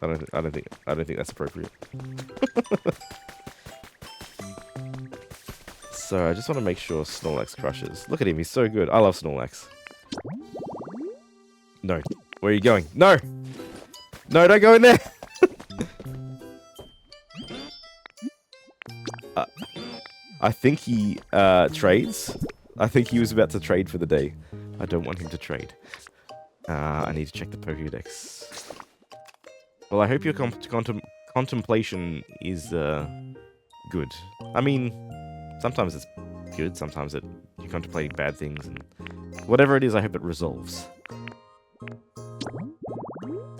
I don't think that's appropriate. So I just want to make sure Snorlax crushes. Look at him, he's so good. I love Snorlax. No. Where are you going? No! No, don't go in there! I think he trades. I think he was about to trade for the day. I don't want him to trade. I need to check the Pokédex. Well, I hope your contemplation is good. I mean, sometimes it's good, sometimes you're contemplating bad things, and whatever it is, I hope it resolves.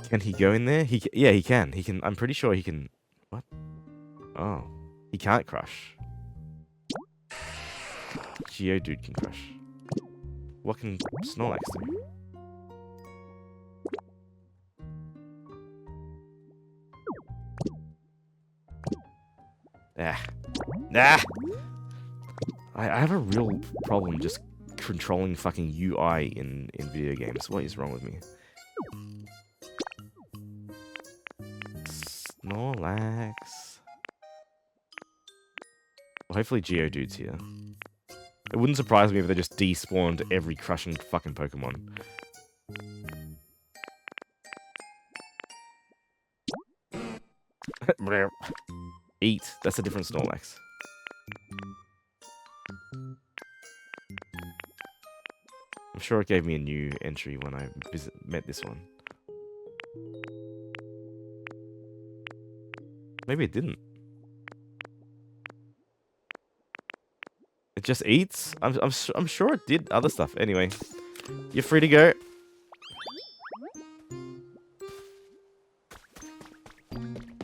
Can he go in there? Yeah, he can. He can. I'm pretty sure he can. What? Oh, he can't crush. Geodude can crush. What can Snorlax do? Nah. I have a real problem just controlling fucking UI in video games. What is wrong with me? Snorlax. Well, hopefully Geodude's here. It wouldn't surprise me if they just despawned every crushing fucking Pokemon. Eat. That's a different Snorlax. I'm sure it gave me a new entry when I met this one. Maybe it didn't. It just eats? I'm sure it did other stuff. Anyway, you're free to go.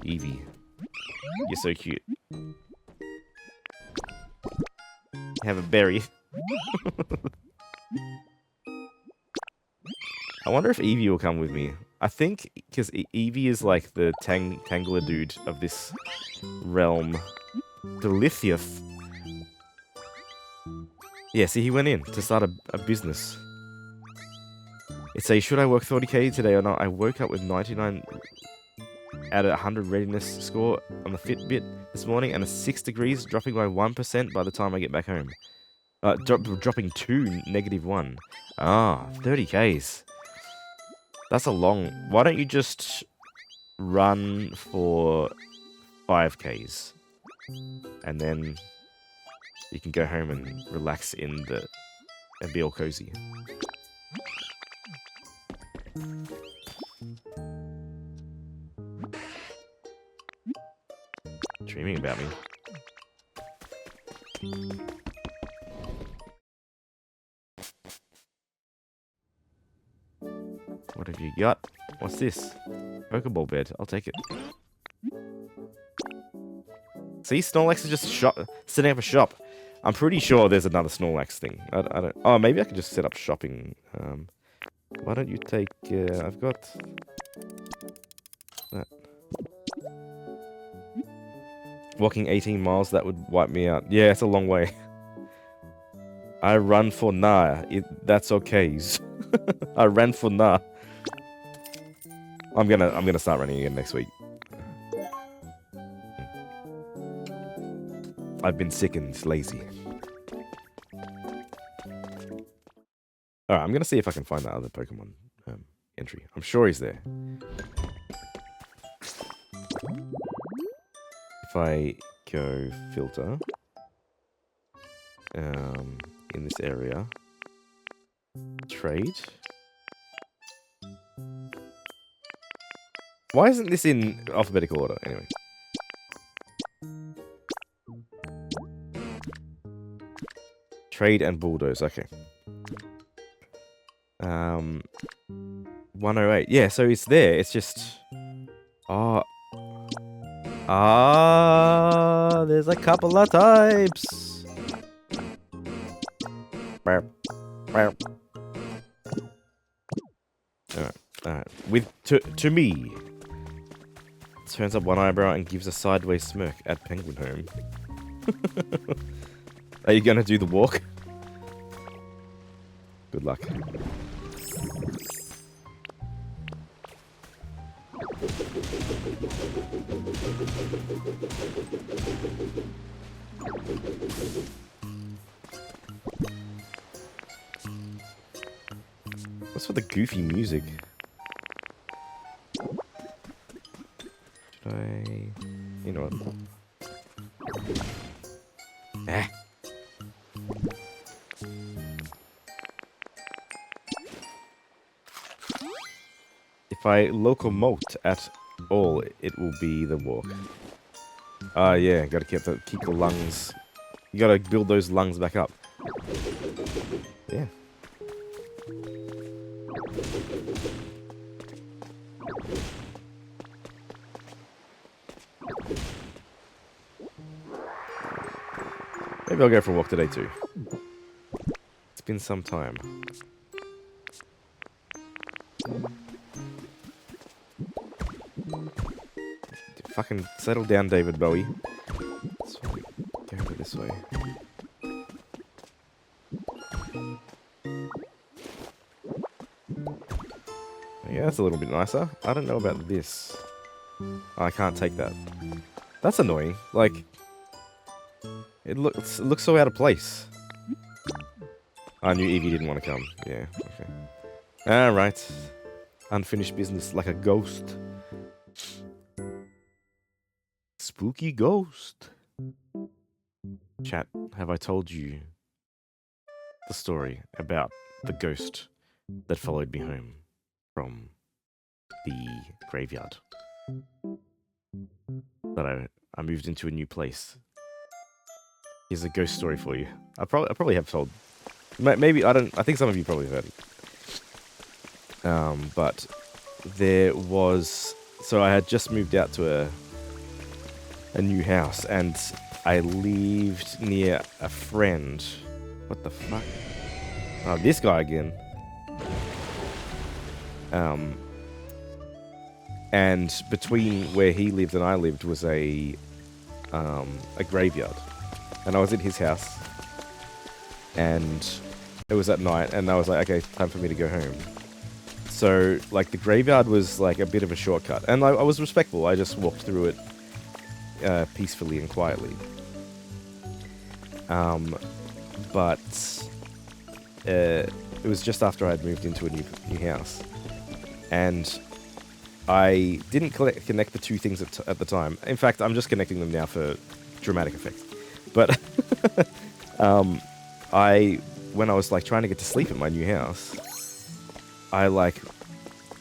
Eevee. You're so cute. Have a berry. I wonder if Eevee will come with me. I think because Eevee is like the Tangler dude of this realm. Delicious. Yeah, see, he went in to start a business. It says, should I work 30k today or not? I woke up with 99 out of 100 readiness score on the Fitbit this morning, and a 6 degrees, dropping by 1% by the time I get back home. Dropping to -1. Ah, 30k's. That's a long... Why don't you just run for 5k's? And then you can go home and relax and be all cozy. Dreaming about me. What have you got? What's this? Pokeball bed. I'll take it. See, Snorlax is just setting up a shop. I'm pretty sure there's another Snorlax thing. I don't... Oh, maybe I could just set up shopping. Why don't you take... I've got... that. Walking 18 miles, that would wipe me out. Yeah, it's a long way. I run for nah. That's okay. I ran for nah. I'm gonna start running again next week. I've been sick and lazy. Alright, I'm gonna see if I can find that other Pokemon entry. I'm sure he's there. If I go filter in this area, trade. Why isn't this in alphabetical order? Anyway. Trade and bulldoze. Okay. 108. Yeah, so it's there. It's just... there's a couple of types. Alright. To me, turns up one eyebrow and gives a sideways smirk at Penguinholme. Are you gonna do the walk? Good luck. What's with the goofy music? Should I... You know what? Ah. If I locomote at all, it will be the walk. Yeah, gotta keep the lungs. You gotta build those lungs back up. Yeah. Maybe I'll go for a walk today too. It's been some time. Fucking settle down, David Bowie. Let's go over this way. Yeah, that's a little bit nicer. I don't know about this. Oh, I can't take that. That's annoying. Like, it looks so out of place. I knew Evie didn't want to come. Yeah, okay. Alright. Unfinished business like a ghost. Spooky ghost. Chat, have I told you the story about the ghost that followed me home from the graveyard? That I moved into a new place. Here's a ghost story for you. I probably have told. Maybe I don't. I think some of you probably heard it. But there was. So I had just moved out to a new house, and I lived near a friend. What the fuck? Oh, this guy again. And between where he lived and I lived was a graveyard, and I was in his house, and it was at night, and I was like, okay, time for me to go home. So, like, the graveyard was like a bit of a shortcut, and I was respectful. I just walked through it peacefully and quietly. But it was just after I'd moved into a new house, and I didn't connect the two things at the time. In fact, I'm just connecting them now for dramatic effect. But when I was like trying to get to sleep at my new house, I like,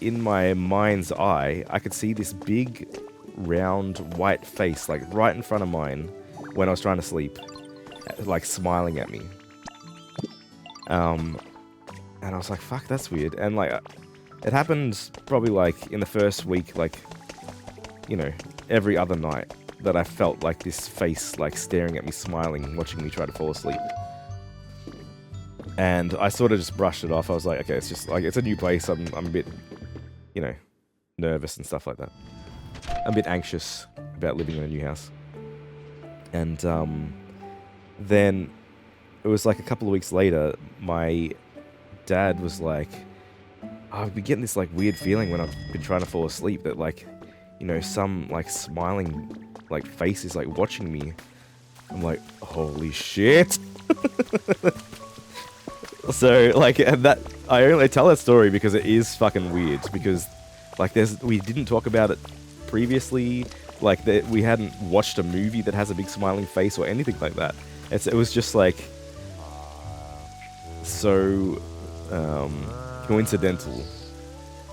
in my mind's eye, I could see this big, round, white face like right in front of mine when I was trying to sleep, like smiling at me. And I was like, fuck, that's weird. And like, it happened probably like in the first week, like, you know, every other night that I felt like this face like staring at me, smiling, watching me try to fall asleep. And I sort of just brushed it off. I was like, okay, it's just like, it's a new place. I'm a bit, you know, nervous and stuff like that. I'm a bit anxious about living in a new house. And then it was like a couple of weeks later, my dad was like, I've been getting this like weird feeling when I've been trying to fall asleep that like, you know, some like smiling like face is like watching me. I'm like, holy shit. So like, and that I only tell that story because it is fucking weird, because like we didn't talk about it previously, like we hadn't watched a movie that has a big smiling face or anything like that. It was just like so coincidental.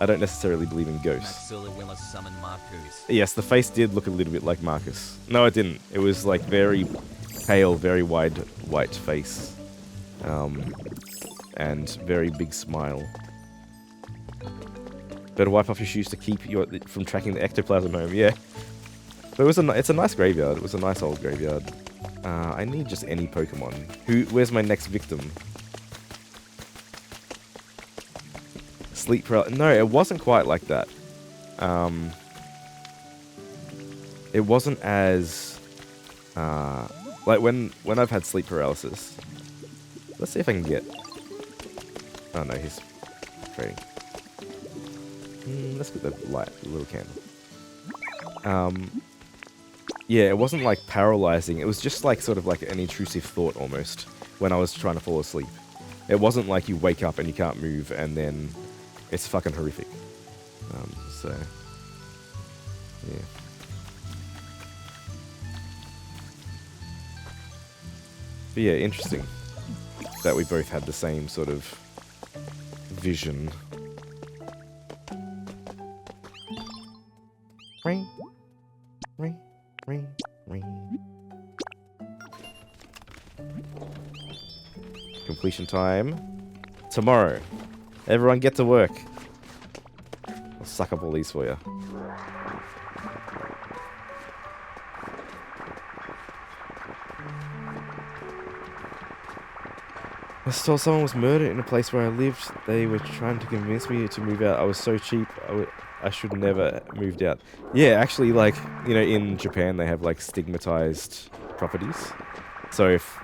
I don't necessarily believe in ghosts. Yes, the face did look a little bit like Marcus. No, it didn't. It was like very pale, very wide white face. And very big smile. Better wipe off your shoes to keep you from tracking the ectoplasm home. Yeah. But it's a nice graveyard. It was a nice old graveyard. I need just any Pokemon. Where's my next victim? Sleep paralysis. No, it wasn't quite like that. It wasn't as like when I've had sleep paralysis. Let's see if I can get. Oh no, he's trading. Let's get the little candle. Yeah, it wasn't like paralyzing. It was just like sort of like an intrusive thought almost when I was trying to fall asleep. It wasn't like you wake up and you can't move and then it's fucking horrific. So yeah. But yeah, interesting that we both had the same sort of vision. Ring, ring, ring, ring. Completion time tomorrow. Everyone get to work. I'll suck up all these for you. I was told someone was murdered in a place where I lived. They were trying to convince me to move out. I was so cheap. I should never moved out. Yeah, actually, like, you know, in Japan they have like stigmatized properties. So if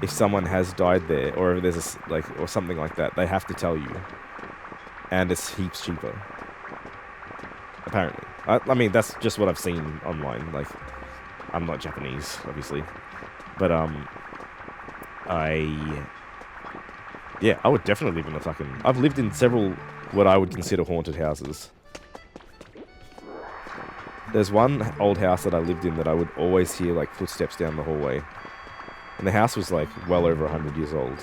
someone has died there, or if there's or something like that, they have to tell you, and it's heaps cheaper. Apparently, I mean that's just what I've seen online. Like, I'm not Japanese, obviously, but yeah, I would definitely live in a fucking. I've lived in several what I would consider haunted houses. There's one old house that I lived in that I would always hear like footsteps down the hallway. And the house was like well over 100 years old.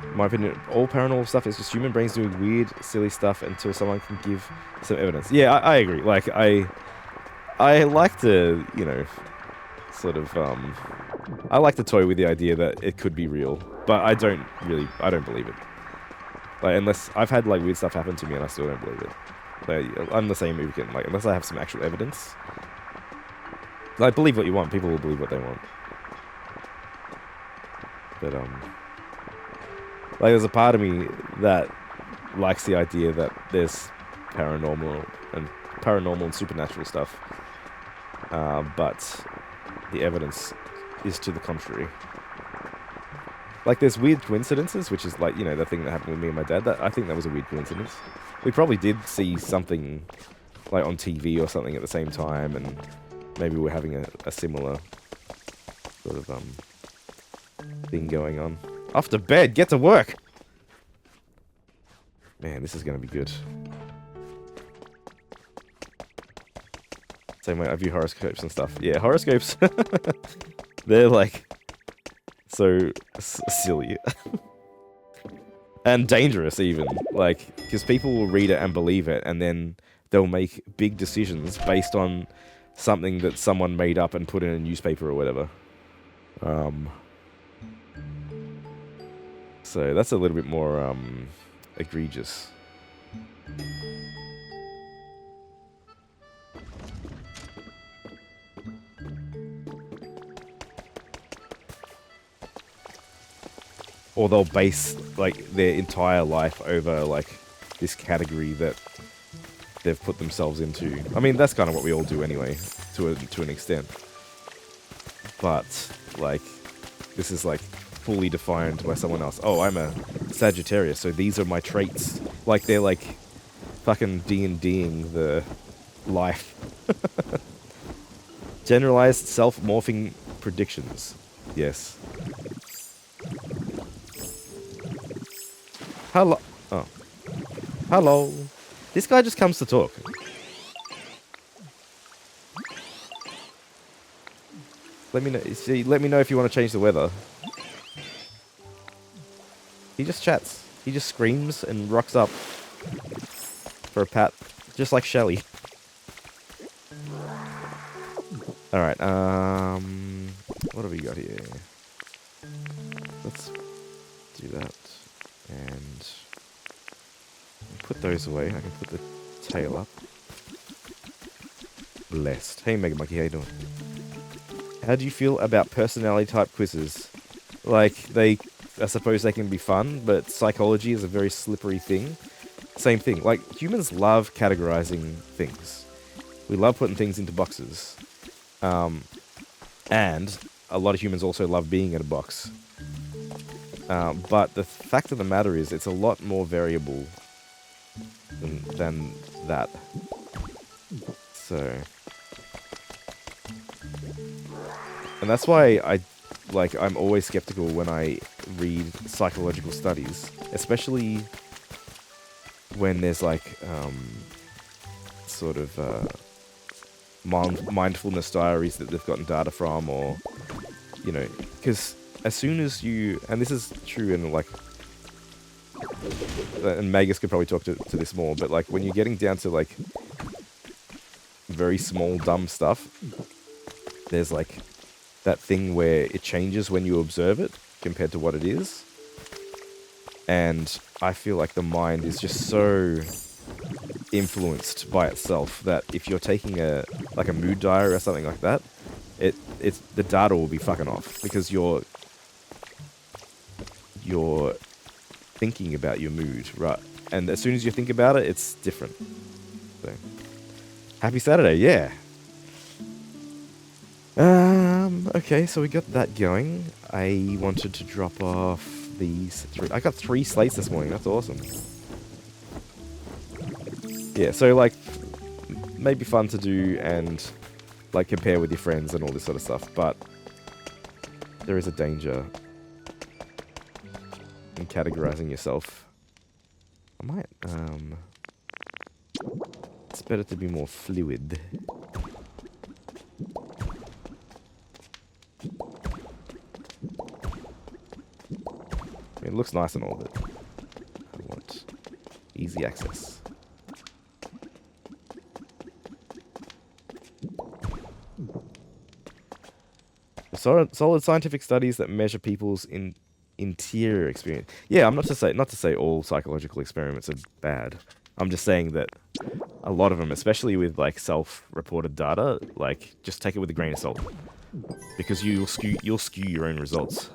In my opinion, all paranormal stuff is just human brains doing weird, silly stuff until someone can give some evidence. Yeah, I agree. Like, I like to, you know, sort of, I like to toy with the idea that it could be real. But I don't believe it. Like, unless I've had like weird stuff happen to me and I still don't believe it. Like, I'm the same movie, like, unless I have some actual evidence. Like, believe what you want. People will believe what they want. But like, there's a part of me that likes the idea that there's paranormal and supernatural stuff. But the evidence is to the contrary. Like, there's weird coincidences, which is like, you know, the thing that happened with me and my dad. I think that was a weird coincidence. We probably did see something like on TV or something at the same time, and maybe we're having a similar sort of thing going on. Off to bed, get to work! Man, this is gonna be good. Same way I view horoscopes and stuff. Yeah, horoscopes, they're like so silly. And dangerous even. Like, because people will read it and believe it, and then they'll make big decisions based on something that someone made up and put in a newspaper or whatever. So that's a little bit more egregious. Or they'll base like their entire life over like this category that they've put themselves into. I mean, that's kind of what we all do anyway, to an extent. But like, this is like fully defined by someone else. Oh, I'm a Sagittarius, so these are my traits. Like they're like fucking D&Ding the life. Generalized self-morphing predictions. Yes. Hello. Oh. Hello. This guy just comes to talk. Let me know. See, let me know if you want to change the weather. He just chats. He just screams and rocks up for a pat, just like Shelly. All right. What have we got here? Let's do that and put those away. I can put the tail up. Blessed. Hey, Mega Monkey, how you doing? How do you feel about personality type quizzes? Like, I suppose they can be fun, but psychology is a very slippery thing. Same thing. Like, humans love categorizing things. We love putting things into boxes. And a lot of humans also love being in a box. But the fact of the matter is, it's a lot more variable than that. So... And that's why I'm always skeptical when I read psychological studies, especially when there's like, sort of, mindfulness diaries that they've gotten data from, or, you know, because as soon as you, and this is true in like, and Magus could probably talk to this more, but like when you're getting down to like very small dumb stuff, there's like that thing where it changes when you observe it compared to what it is. And I feel like the mind is just so influenced by itself that if you're taking a mood diary or something like that, it's the data will be fucking off because you're thinking about your mood, right? And as soon as you think about it, it's different. So, happy Saturday, yeah. Okay, so we got that going. I wanted to drop off these 3. I got 3 slates this morning. That's awesome. Yeah, so like, maybe fun to do and like compare with your friends and all this sort of stuff, but there is a danger in categorizing yourself. I might, it's better to be more fluid. It looks nice and all, but I want easy access. Solid scientific studies that measure people's interior experience. Yeah, I'm not to say all psychological experiments are bad. I'm just saying that a lot of them, especially with like self-reported data, like just take it with a grain of salt, because you'll skew your own results.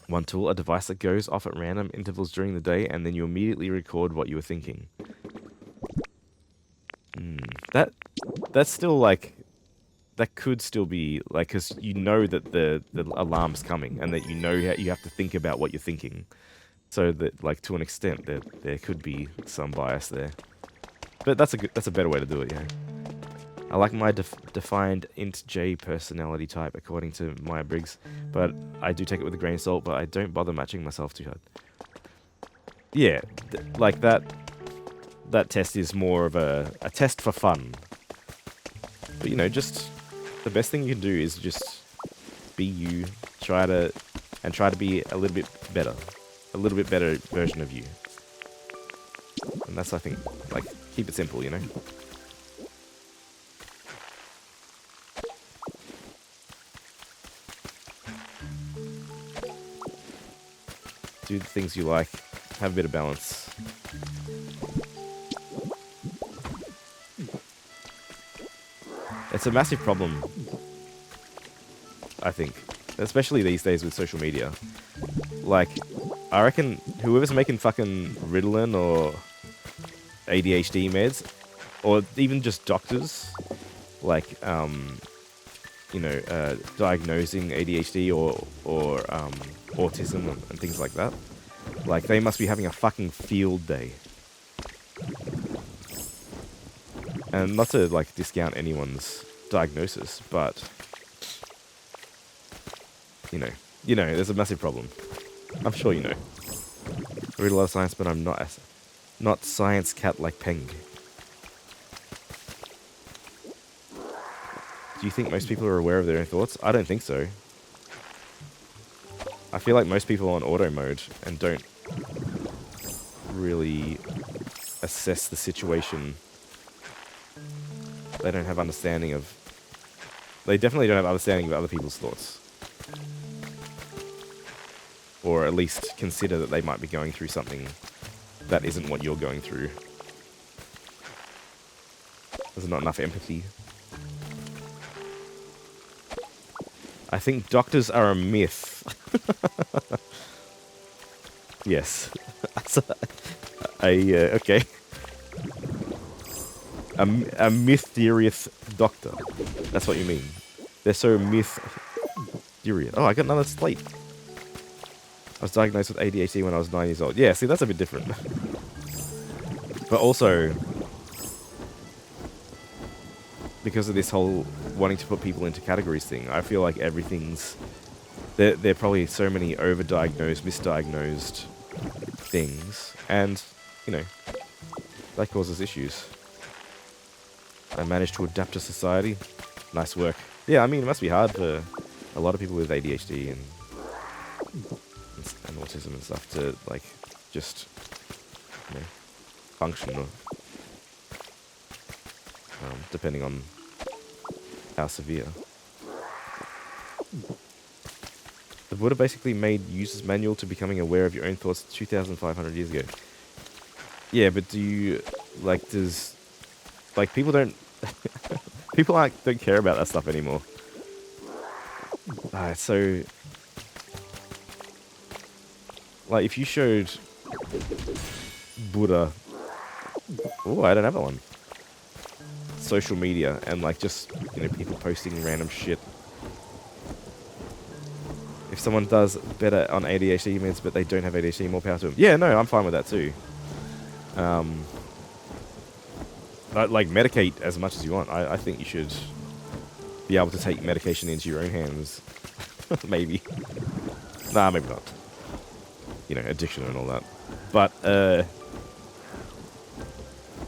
One tool, a device that goes off at random intervals during the day, and then you immediately record what you were thinking. That's still like, that could still be like, because you know that the alarm's coming, and that you know you have to think about what you're thinking, so that like to an extent there could be some bias there. But that's a better way to do it, yeah. I like my defined int J personality type, according to Myers-Briggs, but I do take it with a grain of salt, but I don't bother matching myself too hard. Yeah, like that test is more of a test for fun. But, you know, just the best thing you can do is just be you, try to be a little bit better version of you. And that's, I think, like, keep it simple, you know? Do the things you like, have a bit of balance. It's a massive problem I think. Especially these days with social media. Like, I reckon whoever's making fucking Ritalin or ADHD meds, or even just doctors, like, diagnosing ADHD or autism and things like that. Like, they must be having a fucking field day. And not to, like, discount anyone's diagnosis, but, you know, there's a massive problem. I'm sure you know. I read a lot of science, but I'm not science cat like Peng. Do you think most people are aware of their own thoughts? I don't think so. I feel like most people are on auto mode and don't really assess the situation. They don't have understanding of... They definitely don't have understanding of other people's thoughts. Or at least consider that they might be going through something that isn't what you're going through. There's not enough empathy. I think doctors are a myth. Yes. Okay. A mysterious doctor. That's what you mean. They're so mysterious. Oh, I got another slate. I was diagnosed with ADHD when I was 9 years old. Yeah, see, that's a bit different. But also, because of this whole wanting to put people into categories thing, I feel like everything's... There are probably so many overdiagnosed, misdiagnosed things. And, you know, that causes issues. I managed to adapt to society. Nice work. Yeah, I mean, it must be hard for a lot of people with ADHD and autism and stuff to, like, just, you know, function, or, depending on how severe. The Buddha basically made users manual to becoming aware of your own thoughts 2,500 years ago. Yeah, but do you, like, does, like, people don't, people don't care about that stuff anymore. So, like, if you showed Buddha, oh, I don't have that one, social media, and, like, just, you know, people posting random shit. If someone does better on ADHD meds, but they don't have ADHD, more power to them. Yeah, no, I'm fine with that too. Like, medicate as much as you want. I think you should be able to take medication into your own hands. Maybe. Nah, maybe not. You know, addiction and all that. But,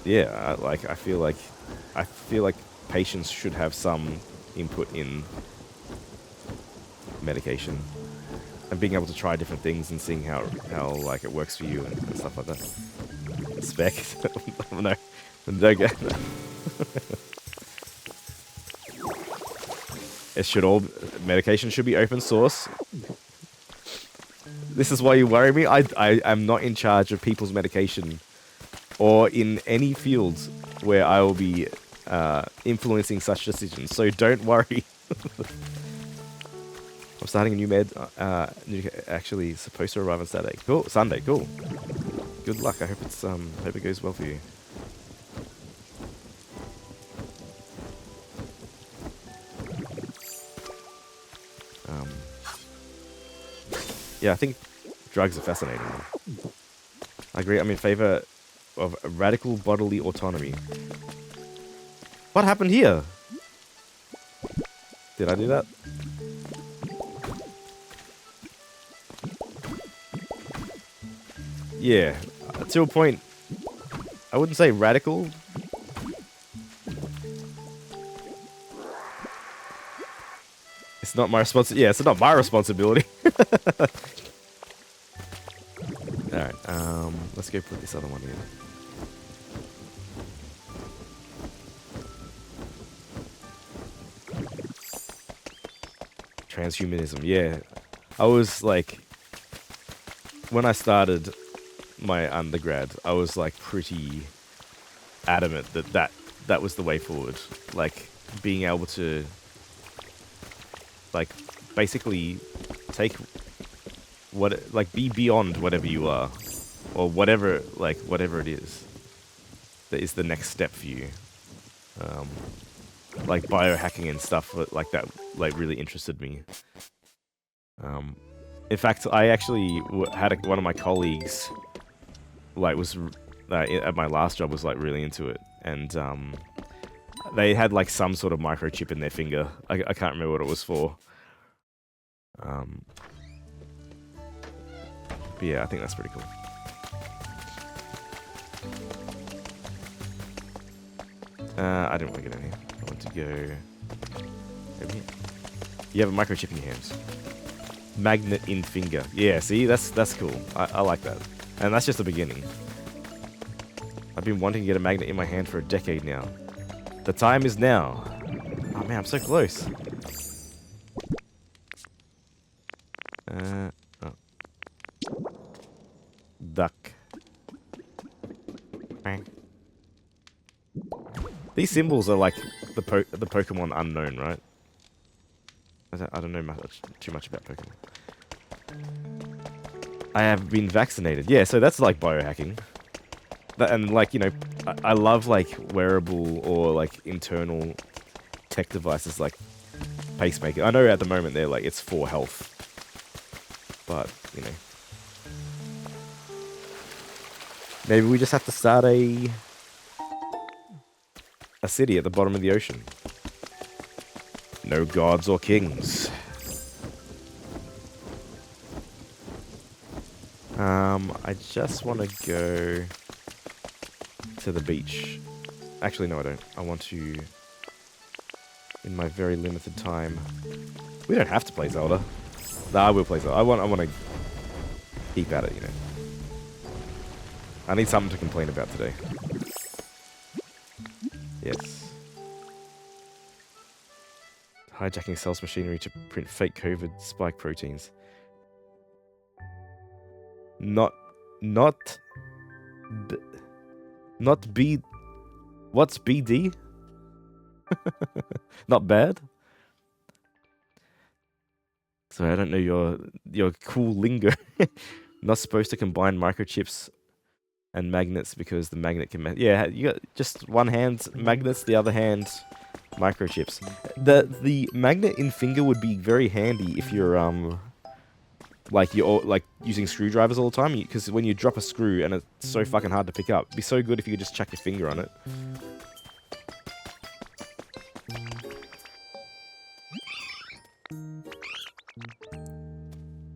yeah, I feel like patients should have some input in medication and being able to try different things and seeing how like it works for you and stuff like that. Spec? No, don't get. Medication should be open source. This is why you worry me. I am not in charge of people's medication or in any fields where I will be influencing such decisions. So don't worry. I'm starting a new med. Actually, supposed to arrive on Saturday. Cool. Sunday. Cool. Good luck. I hope it goes well for you. Yeah, I think drugs are fascinating. I agree. I'm in favor of radical bodily autonomy. What happened here? Did I do that? Yeah, to a point. I wouldn't say radical. It's not my responsibility. Yeah, it's not my responsibility. Alright, let's go put this other one in. Transhumanism, yeah. I was like, when I started my undergrad, I was like pretty adamant that was the way forward. Like, being able to, like, basically take be beyond whatever you are, or whatever it is that is the next step for you. Like biohacking and stuff like that, like really interested me. In fact, I actually had one of my colleagues, like was at my last job, was like really into it, and they had like some sort of microchip in their finger. I can't remember what it was for. But yeah, I think that's pretty cool. I didn't want to get in here. I want to go over here. You have a microchip in your hands. Magnet in finger. Yeah, see, that's cool. I like that. And that's just the beginning. I've been wanting to get a magnet in my hand for a decade now. The time is now. Oh man, I'm so close. Oh. Duck. These symbols are like the Pokemon unknown, right? I don't know too much about Pokemon. I have been vaccinated. Yeah, so that's like biohacking. And like, you know, I love like wearable or like internal tech devices like pacemaker. I know at the moment they're like, it's for health. But, you know. Maybe we just have to start a city at the bottom of the ocean. No gods or kings. I just want to go to the beach. Actually, no, I don't. I want to, in my very limited time. We don't have to play Zelda. Nah, I will play Zelda. I want to keep at it, you know. I need something to complain about today. Yes. Hijacking cells machinery to print fake COVID spike proteins. Not B. What's BD? Not bad. So I don't know your cool lingo. Not supposed to combine microchips and magnets because the magnet can. Yeah, you got just one hand magnets, the other hand microchips. The magnet in finger would be very handy if you're you're using screwdrivers all the time, because when you drop a screw and it's so fucking hard to pick up, it'd be so good if you could just chuck your finger on it.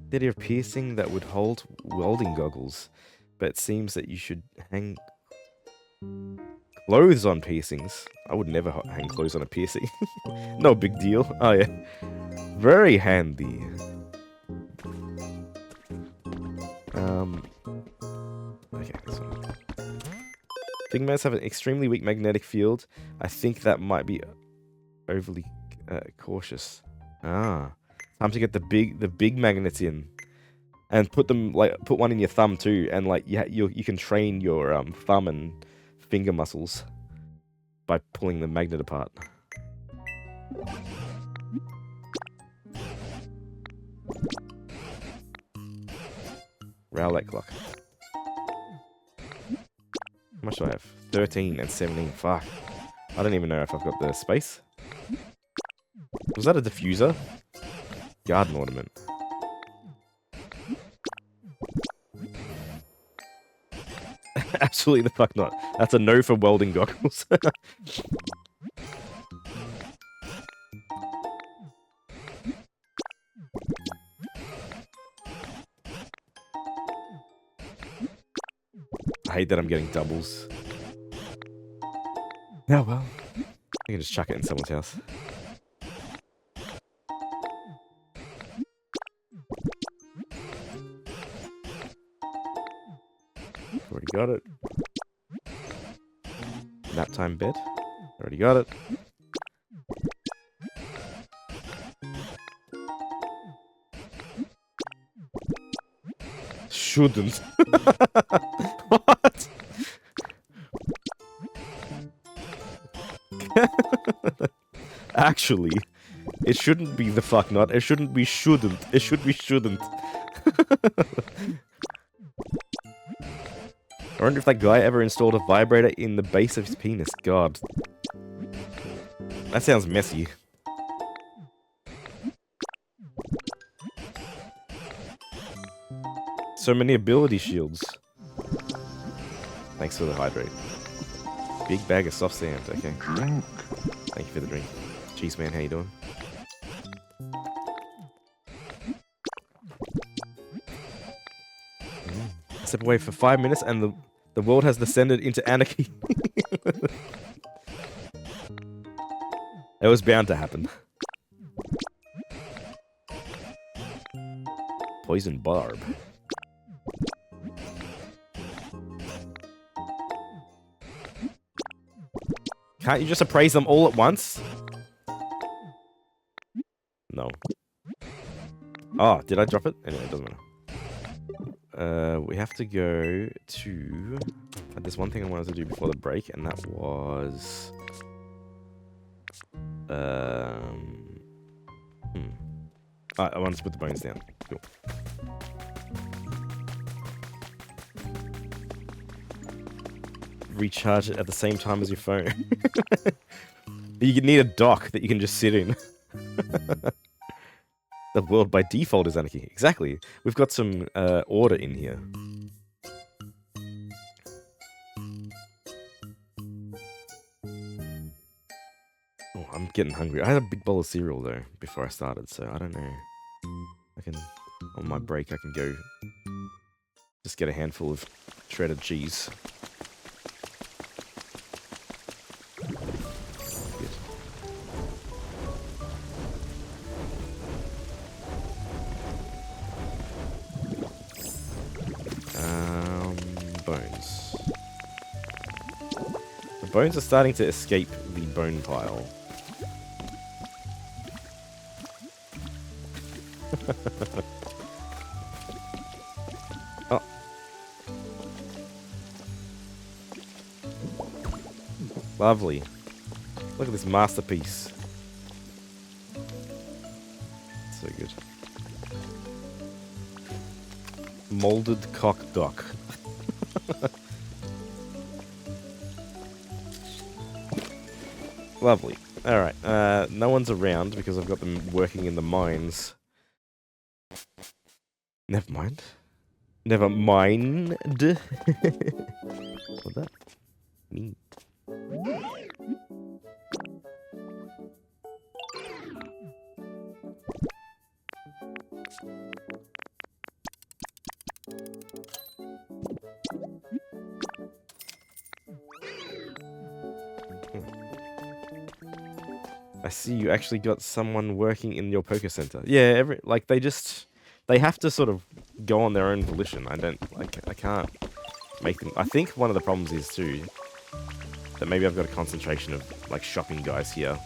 The idea of piercing that would hold welding goggles, but it seems that you should hang clothes on piercings. I would never hang clothes on a piercing. No big deal. Oh yeah, very handy. Okay, this one. Figmans have an extremely weak magnetic field. I think that might be overly cautious. Time to get the big magnets in, and put one in your thumb too, and you can train your thumb and finger muscles by pulling the magnet apart. Rowlet clock. How much do I have? 13 and 17. Fuck. I don't even know if I've got the space. Was that a diffuser? Garden ornament. Absolutely the fuck not. That's a no for welding goggles. I hate that I'm getting doubles. Oh well. I can just chuck it in someone's house. Already got it. Nap time bed. Already got it. Shouldn't. What? Actually, It shouldn't be the fuck not. It shouldn't be shouldn't. It should be shouldn't. I wonder if that guy ever installed a vibrator in the base of his penis. God. That sounds messy. So many ability shields. Thanks for the hydrate. Big bag of soft sand. Okay. Thank you for the drink. Cheese man, how you doing? Step away for 5 minutes and the world has descended into anarchy. It was bound to happen. Poison barb. Can't you just appraise them all at once? No. Oh, did I drop it? Anyway, it doesn't matter. We have to go to... There's one thing I wanted to do before the break, and that was... I wanted to put the bones down. Cool. Recharge it at the same time as your phone. You need a dock that you can just sit in. The world by default is anarchy. Exactly. We've got some order in here. Oh, I'm getting hungry. I had a big bowl of cereal though before I started, so I don't know. I can, on my break, I can go just get a handful of shredded cheese. Bones. The bones are starting to escape the bone pile. Oh. Lovely. Look at this masterpiece. So good. Molded cock duck. Lovely. Alright, no one's around because I've got them working in the mines. Never mind. Never mind. What's that? Neat. I see you actually got someone working in your poker center. Yeah, they have to sort of go on their own volition. I can't make them. I think one of the problems is too that maybe I've got a concentration of like shopping guys here.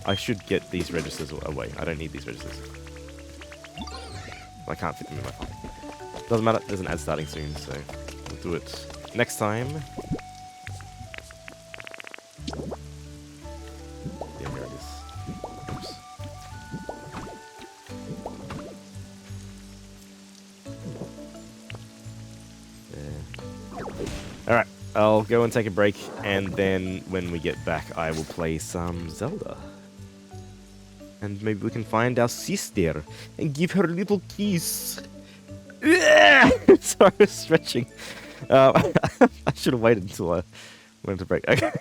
I should get these registers away. I don't need these registers. I can't fit them in my phone. Doesn't matter. There's an ad starting soon, so we'll do it next time. Alright, I'll go and take a break, and then when we get back, I will play some Zelda. And maybe we can find our sister and give her a little kiss. Sorry, stretching. I should have waited until I went to break. Okay.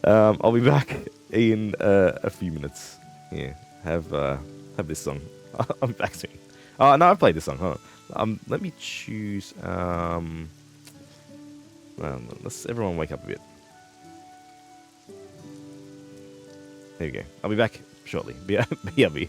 I'll be back in a few minutes. Yeah, have this song. I'll be back soon. Oh, no, I've played this song. Hold on. Let me choose. Let's everyone wake up a bit. There we go. I'll be back shortly. BRB.